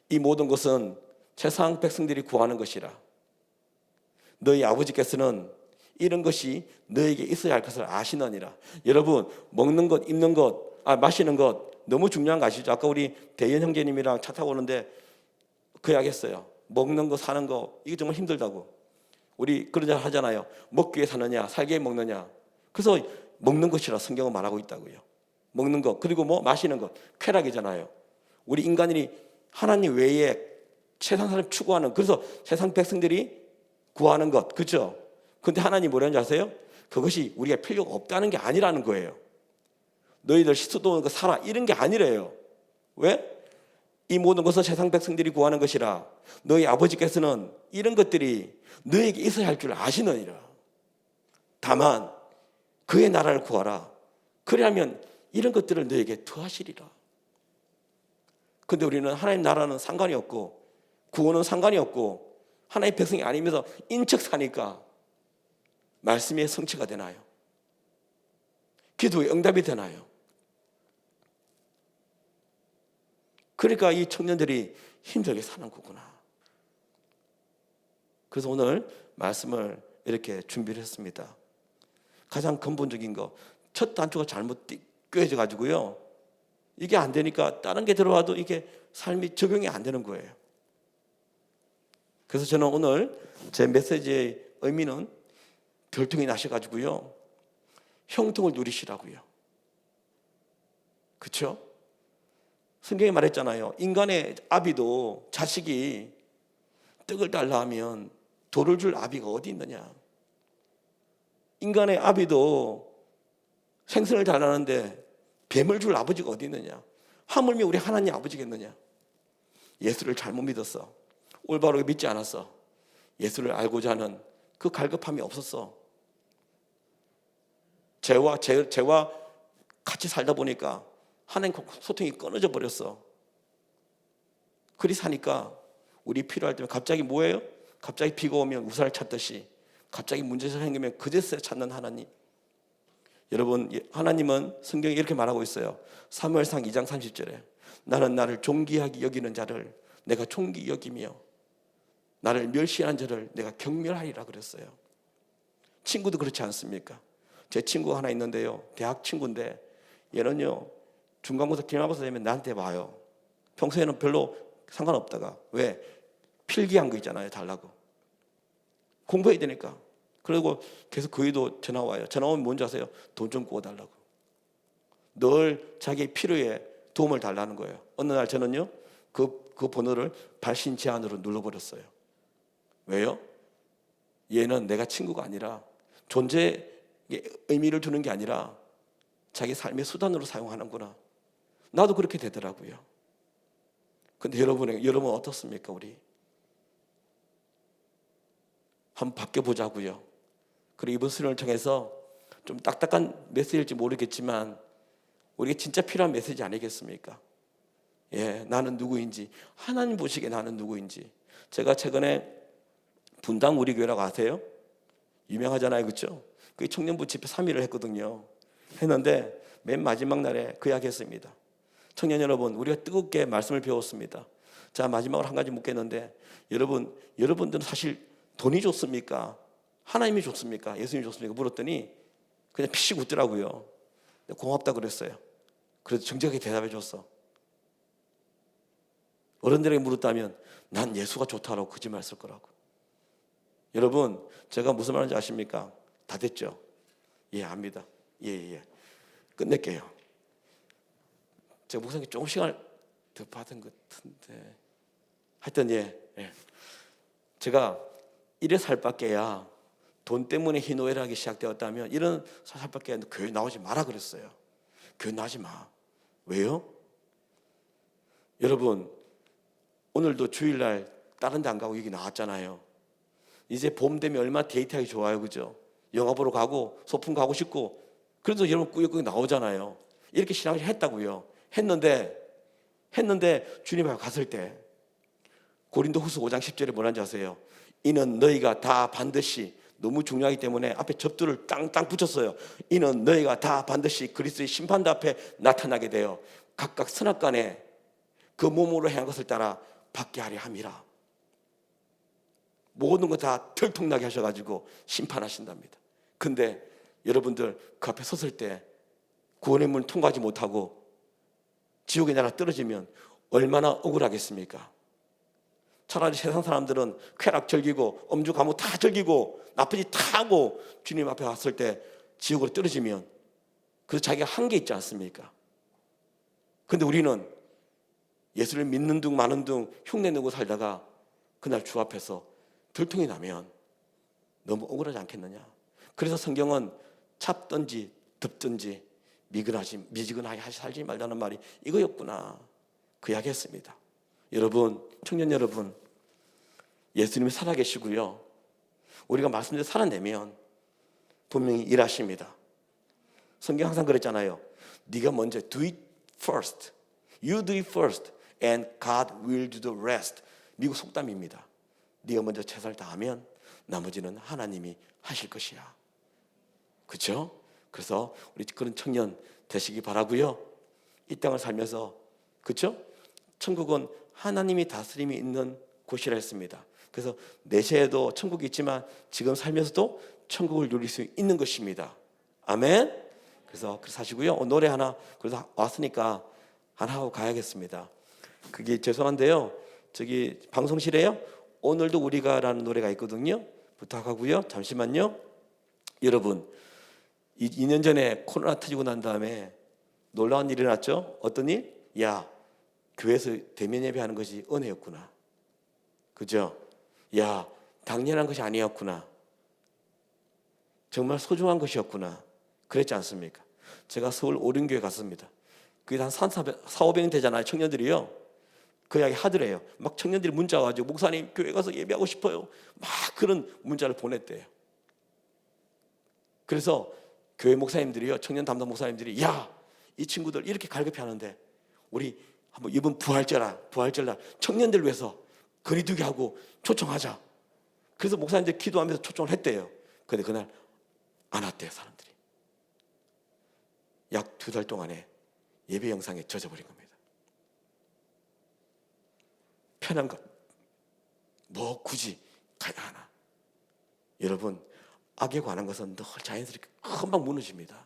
이 모든 것은 세상 백성들이 구하는 것이라. 너희 아버지께서는 이런 것이 너에게 있어야 할 것을 아시느니라. 여러분 먹는 것, 입는 것, 마시는 것 너무 중요한 거 아시죠? 아까 우리 대현 형제님이랑 차 타고 오는데 그 이야기했어요. 먹는 거 사는 거 이게 정말 힘들다고. 우리 그런 말 하잖아요. 먹기 위해 사느냐 살기 위해 먹느냐. 그래서 먹는 것이라 성경은 말하고 있다고요. 먹는 것 그리고 뭐 마시는 것 쾌락이잖아요. 우리 인간이 하나님 외에 세상 사람 추구하는 그래서 세상 백성들이 구하는 것 그렇죠? 근데 하나님 뭐라는지 아세요? 그것이 우리가 필요가 없다는 게 아니라는 거예요. 너희들 씻어도는 거 사라 이런 게 아니래요. 왜? 이 모든 것은 세상 백성들이 구하는 것이라 너희 아버지께서는 이런 것들이 너에게 있어야 할 줄 아시느니라. 다만 그의 나라를 구하라. 그래야면 이런 것들을 너에게 더하시리라. 근데 우리는 하나님 나라는 상관이 없고 구원은 상관이 없고 하나님의 백성이 아니면서 인척 사니까 말씀의 성취가 되나요? 기도의 응답이 되나요? 그러니까 이 청년들이 힘들게 사는 거구나. 그래서 오늘 말씀을 이렇게 준비를 했습니다. 가장 근본적인 거, 첫 단추가 잘못 꿰어져 가지고요. 이게 안 되니까 다른 게 들어와도 이게 삶이 적용이 안 되는 거예요. 그래서 저는 오늘 제 메시지의 의미는 결통이 나셔가지고요. 형통을 누리시라고요. 그렇죠? 성경이 말했잖아요. 인간의 아비도 자식이 떡을 달라 하면 돌을 줄 아비가 어디 있느냐. 인간의 아비도 생선을 달라는데 뱀을 줄 아버지가 어디 있느냐? 하물며 우리 하나님 아버지겠느냐? 예수를 잘못 믿었어. 올바르게 믿지 않았어. 예수를 알고자 하는 그 갈급함이 없었어. 죄와 같이 살다 보니까 하나님과 소통이 끊어져 버렸어. 그리 사니까 우리 필요할 때면 갑자기 뭐예요? 갑자기 비가 오면 우산을 찾듯이 갑자기 문제가 생기면 그제서야 찾는 하나님. 여러분, 하나님은 성경에 이렇게 말하고 있어요. 사무엘상 2장 30절에 나는 나를 존귀하게 여기는 자를 내가 존귀 여기며 나를 멸시하는 자를 내가 경멸하리라 그랬어요. 친구도 그렇지 않습니까? 제 친구가 하나 있는데요, 대학 친구인데 얘는요 중간고사 기말고사 되면 나한테 와요. 평소에는 별로 상관없다가 왜? 필기한 거 있잖아요, 달라고. 공부해야 되니까. 그리고 계속 그 애도 전화 와요. 전화 오면 뭔지 아세요? 돈 좀 구워달라고. 늘 자기의 필요에 도움을 달라는 거예요. 어느 날 저는요 그 번호를 발신 제한으로 눌러버렸어요. 왜요? 얘는 내가 친구가 아니라 존재에 의미를 두는 게 아니라 자기 삶의 수단으로 사용하는구나. 나도 그렇게 되더라고요. 근데 여러분 어떻습니까? 우리 한번 바뀌어보자고요. 그리고 이번 수련을 통해서 좀 딱딱한 메시지일지 모르겠지만 우리가 진짜 필요한 메시지 아니겠습니까? 예, 나는 누구인지, 하나님 보시기에 나는 누구인지. 제가 최근에 분당 우리 교회라고 아세요? 유명하잖아요, 그렇죠? 그 청년부 집회 3일을 했거든요. 했는데 맨 마지막 날에 그 이야기 했습니다. 청년 여러분, 우리가 뜨겁게 말씀을 배웠습니다. 자, 마지막으로 한 가지 묻겠는데 여러분들은 사실 돈이 좋습니까? 하나님이 좋습니까? 예수님이 좋습니까? 물었더니 그냥 피식 웃더라고요. 고맙다 그랬어요. 그래도 정직하게 대답해 줬어. 어른들에게 물었다면 난 예수가 좋다라고 거짓말 했을 거라고. 여러분, 제가 무슨 말인지 아십니까? 다 됐죠? 예, 압니다. 예. 끝낼게요. 제가 목사님 조금 시간을 더 받은 것 같은데 하여튼 예. 제가 이래 살밖에야 돈 때문에 희노애락이 하기 시작되었다면 이런 살밖에 교회 나오지 마라 그랬어요. 교회 나오지 마. 왜요? 여러분, 오늘도 주일날 다른 데 안 가고 여기 나왔잖아요. 이제 봄 되면 얼마나 데이트하기 좋아요, 그죠? 영화 보러 가고 소풍 가고 싶고 그래도 여러분 꾸역꾸역 나오잖아요. 이렇게 신앙을 했다고요. 했는데 주님 앞에 갔을 때 고린도후서 5장 10절에 뭐라는지 아세요? 이는 너희가 다 반드시, 너무 중요하기 때문에 앞에 접두를 땅땅 붙였어요. 이는 너희가 다 반드시 그리스도의 심판대 앞에 나타나게 되어 각각 선악간에 그 몸으로 행한 것을 따라 받게 하려 함이라. 모든 거 다 들통나게 하셔가지고 심판하신답니다. 근데 여러분들 그 앞에 섰을 때 구원의 문을 통과하지 못하고 지옥의 나라 떨어지면 얼마나 억울하겠습니까? 차라리 세상 사람들은 쾌락 즐기고 엄주 감옥 다 즐기고 나쁜 짓 다 하고 주님 앞에 왔을 때 지옥으로 떨어지면 그래서 자기가 한 게 있지 않습니까? 근데 우리는 예수를 믿는 둥 마는 둥 흉내내고 살다가 그날 주 앞에서 들통이 나면 너무 억울하지 않겠느냐? 그래서 성경은 찹든지 덥든지 미지근하게 살지 말라는 말이 이거였구나. 그 이야기 했습니다. 여러분, 청년 여러분, 예수님이 살아계시고요. 우리가 말씀대로 살아내면 분명히 일하십니다. 성경 항상 그랬잖아요. 네가 먼저 do it first. You do it first and God will do the rest. 미국 속담입니다. 네가 먼저 최선을 다하면 나머지는 하나님이 하실 것이야. 그렇죠? 그래서 우리 그런 청년 되시기 바라고요. 이 땅을 살면서 그렇죠? 천국은 하나님이 다스림이 있는 곳이라 했습니다. 그래서 내세에도 천국이 있지만 지금 살면서도 천국을 누릴 수 있는 것입니다. 아멘. 그래서 사시고요. 노래 하나 그래서 왔으니까 하나 하고 가야겠습니다. 그게 죄송한데요. 저기 방송실에요. 오늘도 우리가라는 노래가 있거든요. 부탁하고요. 잠시만요. 여러분, 2년 전에 코로나 터지고 난 다음에 놀라운 일이 일어났죠. 어떤 일? 야, 교회에서 대면 예배하는 것이 은혜였구나. 그죠? 야, 당연한 것이 아니었구나. 정말 소중한 것이었구나. 그랬지 않습니까? 제가 서울 오륜교회 갔습니다. 그게 한 400-500명 되잖아요. 청년들이요. 그 이야기 하더래요. 막 청년들이 문자 와가지고 목사님 교회 가서 예배하고 싶어요. 막 그런 문자를 보냈대요. 그래서 교회 목사님들이요, 청년 담당 목사님들이 야, 이 친구들 이렇게 갈급해 하는데 우리 한번 이번 부활절날 청년들 위해서 거리두기 하고 초청하자. 그래서 목사님들 기도하면서 초청을 했대요. 근데 그날 안 왔대요, 사람들이. 약 2달 동안에 예배 영상에 젖어버린 겁니다. 편한 것, 뭐 굳이 가야 하나? 여러분, 악에 관한 것은 늘 자연스럽게 금방 무너집니다.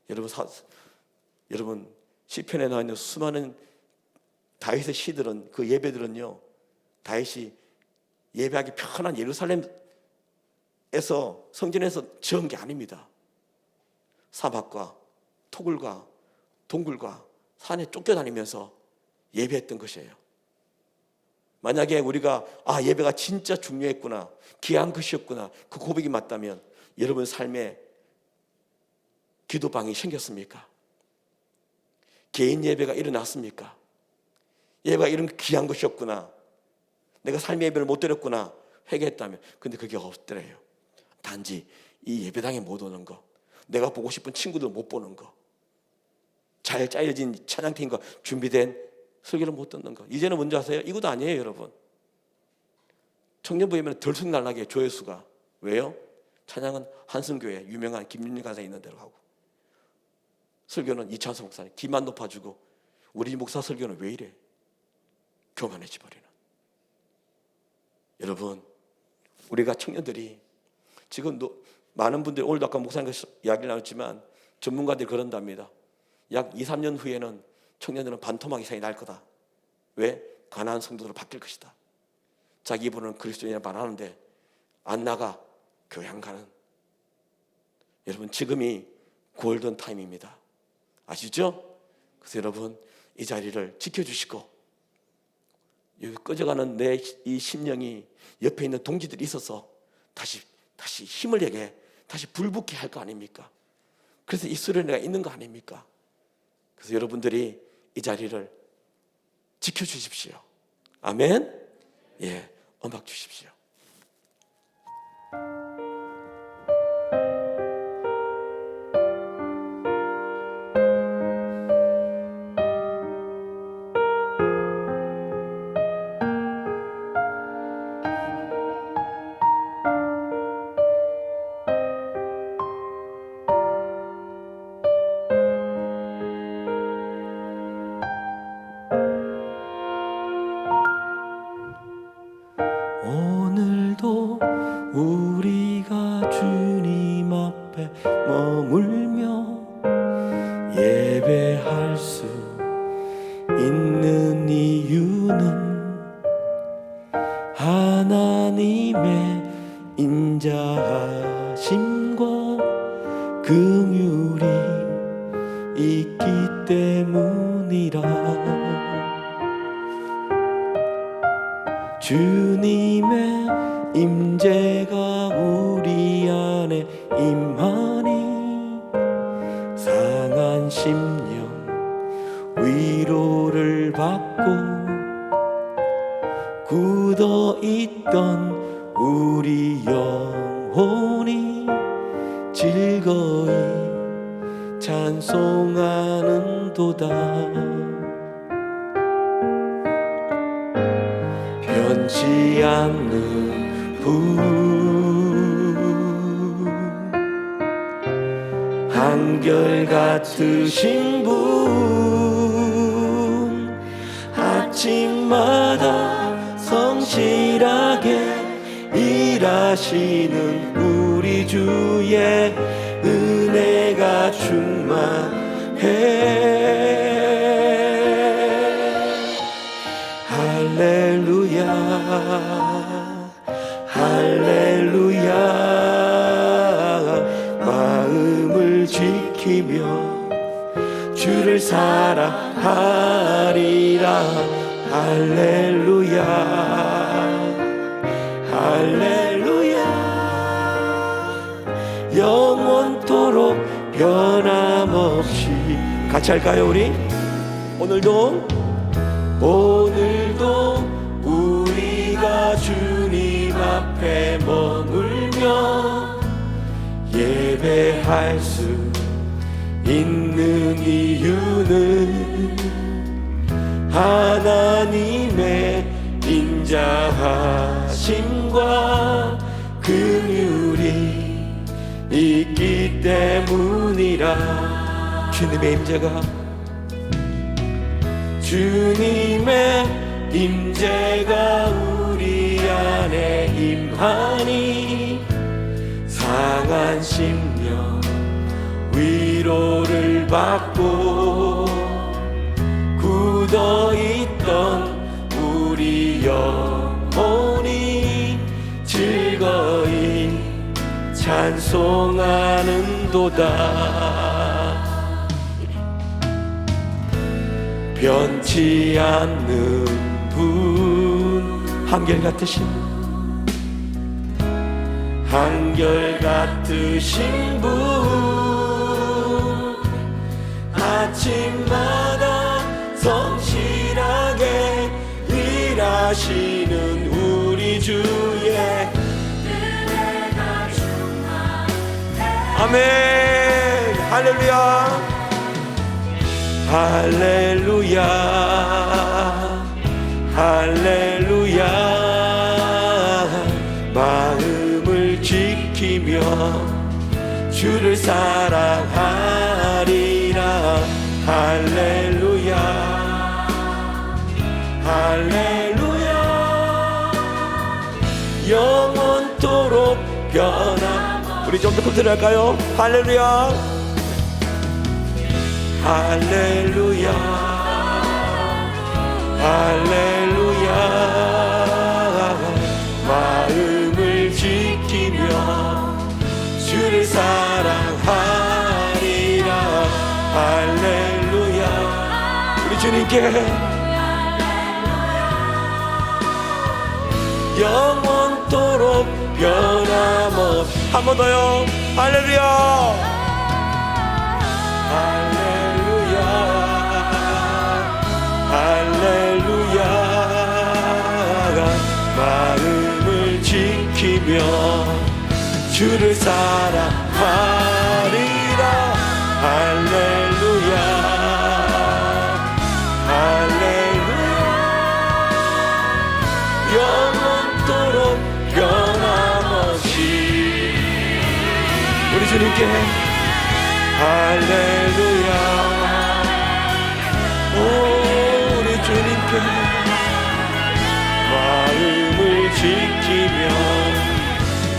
여러분 시편에 나와 있는 수많은 다윗의 시들은, 그 예배들은요, 다윗이 예배하기 편한 예루살렘에서, 성전에서 지은 게 아닙니다. 사막과 토굴과 동굴과 산에 쫓겨다니면서 예배했던 것이에요. 만약에 우리가 예배가 진짜 중요했구나, 귀한 것이었구나, 그 고백이 맞다면 여러분 삶에 기도방이 생겼습니까? 개인 예배가 일어났습니까? 예배가 이런 귀한 것이었구나, 내가 삶의 예배를 못 드렸구나 회개했다면. 근데 그게 없더래요. 단지 이 예배당에 못 오는 거, 내가 보고 싶은 친구들 못 보는 거, 잘 짜여진 찬양팀과 준비된 설교를 못 듣는 거. 이제는 뭔지 아세요? 이것도 아니에요, 여러분. 청년부 예배는 들쑥날락해, 조회수가. 왜요? 찬양은 한승교회 유명한 김윤리 간사 있는 데로 가고, 설교는 이찬수 목사님 기만 높아주고, 우리 목사 설교는 왜 이래? 교만해져 버리는. 여러분, 우리가 청년들이 지금 많은 분들이, 오늘도 아까 목사님과 이야기를 나눴지만 전문가들이 그런답니다. 약 2-3년 후에는 청년들은 반토막 이상이 날 거다. 왜? 가난한 성도들로 바뀔 것이다. 자기 입으로는 그리스도인이라 말하는데 안 나가, 교회 안 가는. 여러분, 지금이 골든 타임입니다. 아시죠? 그래서 여러분, 이 자리를 지켜주시고, 여기 꺼져가는 내 이 심령이 옆에 있는 동지들이 있어서 다시 힘을 내게, 다시 불붙게 할 거 아닙니까? 그래서 이 수련회가 있는 거 아닙니까? 그래서 여러분들이 이 자리를 지켜주십시오. 아멘. 예, 음악 주십시오. 오늘도 우리가 주님 앞에 머물며 예배할 수 있는 이유는 하나님의 인자하심과 긍휼이 있기 때문이라. 주님의 임재가 우리 안에 임하니 상한 심령 위로를 받고 굳어있던 우리 영혼이 즐거이 찬송하는도다. 변치 않는 분, 한결같으신 분, 아침마다 성실하게 일하시는 우리 주의 은혜가 충만해. 할렐루야, 할렐루야. 마음을 지키며 주를 사랑하리라. 할렐루야, 할렐루야. 변함없이. 같이 할까요 우리? 오늘도 우리가 주님 앞에 머물며 예배할 수 있는 이유는 하나님의 인자하심과 긍휼이 있기 때문이라. 주님의 임재가 우리 안에 임하니 상한 심령 위로를 받고 굳어있던 우리 영혼이 즐거이 찬송하는도다. 변치 않는 분, 한결같으신 분, 아침마다 성실하게 일하시는 우리 주의 아멘. 할렐루야. 할렐루야. 할렐루야. 마음을 지키며 주를 사랑하리라. 할렐루야. 할렐루야. 영원토록 변함. 우리 좀 더 들을까요? 할렐루야. 할렐루야. 할렐루야. 마음을 지키며 주를 사랑하리라. 할렐루야. 우리 주님께 영원토록 변함없이. 한 번 더요. 할렐루야. 할렐루야. 할렐루야. 마음을 지키며 주를 사랑하리라. 할렐루야. 할렐루야. 영원토록 변함없이. 우리 주님께 할렐루야. 오, 우리 주님께 마음을 지키며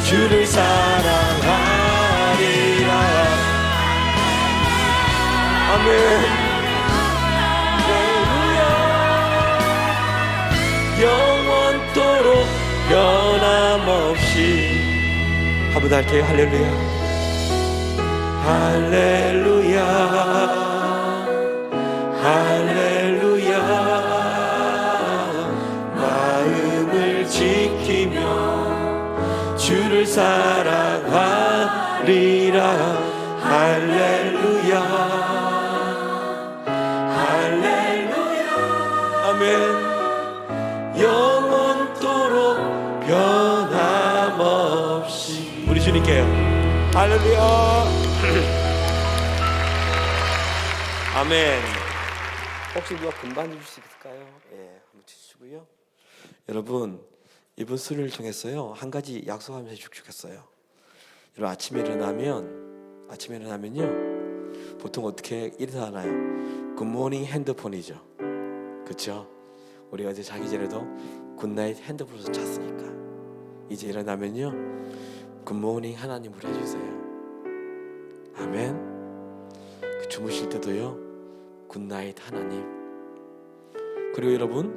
주를 사랑하리라. 아멘. 할렐루야. 영원토록 변함없이. 한번 더 할게요. 할렐루야. 할렐루야. 할렐루야. 마음을 지키며 주를 사랑하리라. 할렐루야. 할렐루야. 아멘. 영원토록 변함없이. 우리 주님께요. 할렐루야. 아멘. 혹시 누가 금반 주실 수 있을까요? 예, 한번 주시고요. 여러분, 이번 수련을 통해서요 한 가지 약속하면서 죽겠어요. 여러분, 아침에 일어나면요 보통 어떻게 일어나나요? 굿모닝 핸드폰이죠. 그렇죠? 우리 어제 자기 전에도 굿나잇 핸드폰에서 잤으니까 이제 일어나면요 굿모닝 하나님으로 해주세요. 아멘. 주무실 때도요 굿나잇 하나님. 그리고 여러분,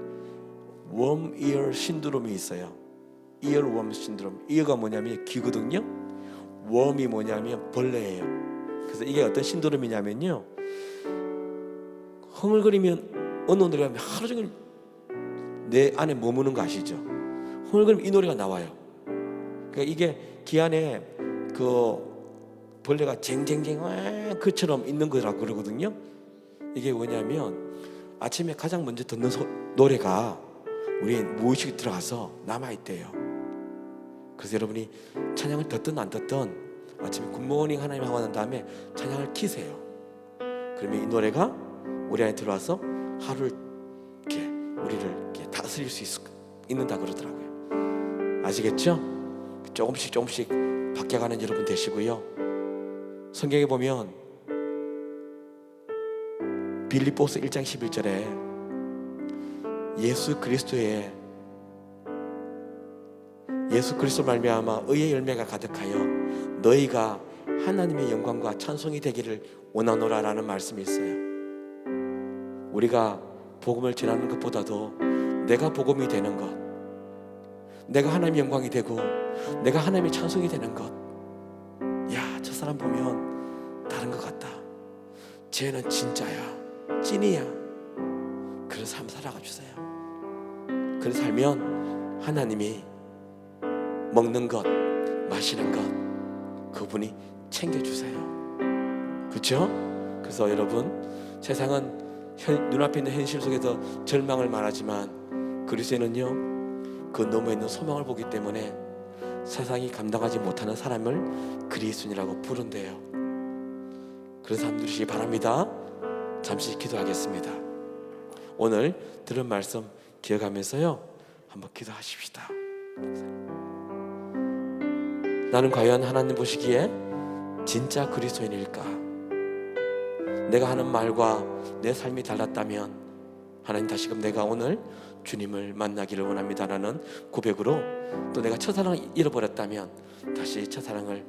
웜 이어 신드롬이 있어요. 이어웜 신드롬. 이어가 뭐냐면 귀거든요. 웜이 뭐냐면 벌레예요. 그래서 이게 어떤 신드롬이냐면요, 흥얼거리면 어느 노래가 하루 종일 내 안에 머무는 거 아시죠? 흥얼거리면 이 노래가 나와요. 그러니까 이게 귀 안에 그 벌레가 쟁쟁쟁 그처럼 있는 거라고 그러거든요. 이게 뭐냐면 아침에 가장 먼저 듣는 노래가 우리의 무의식에 들어가서 남아있대요. 그래서 여러분이 찬양을 듣든 안 듣든 아침에 굿모닝 하나님 하고 난 다음에 찬양을 키세요. 그러면 이 노래가 우리 안에 들어와서 하루를 이렇게 우리를 이렇게 다스릴 수 있는다 그러더라고요. 아시겠죠? 조금씩 바뀌어가는 여러분 되시고요. 성경에 보면 빌립보서 1장 11절에 예수 그리스도 말미암아 의의 열매가 가득하여 너희가 하나님의 영광과 찬송이 되기를 원하노라라는 말씀이 있어요. 우리가 복음을 전하는 것보다도 내가 복음이 되는 것, 내가 하나님의 영광이 되고 내가 하나님의 찬송이 되는 것, 야, 저 사람 보면 다른 것 같다, 쟤는 진짜야, 찐이야, 그런 삶 살아가 주세요. 그런 살면 하나님이 먹는 것, 마시는 것 그분이 챙겨주세요. 그렇죠? 그래서 여러분, 세상은 눈앞에 있는 현실 속에서 절망을 말하지만 그리스도인은요, 그 너머에 있는 소망을 보기 때문에 세상이 감당하지 못하는 사람을 그리스도인이라고 부른대요. 그런 사람 되시기 바랍니다. 잠시 기도하겠습니다. 오늘 들은 말씀 기억하면서요, 한번 기도하십시다. 나는 과연 하나님 보시기에 진짜 그리스도인일까? 내가 하는 말과 내 삶이 달랐다면 하나님, 다시금 내가 오늘 주님을 만나기를 원합니다라는 고백으로, 또 내가 첫사랑을 잃어버렸다면 다시 첫사랑을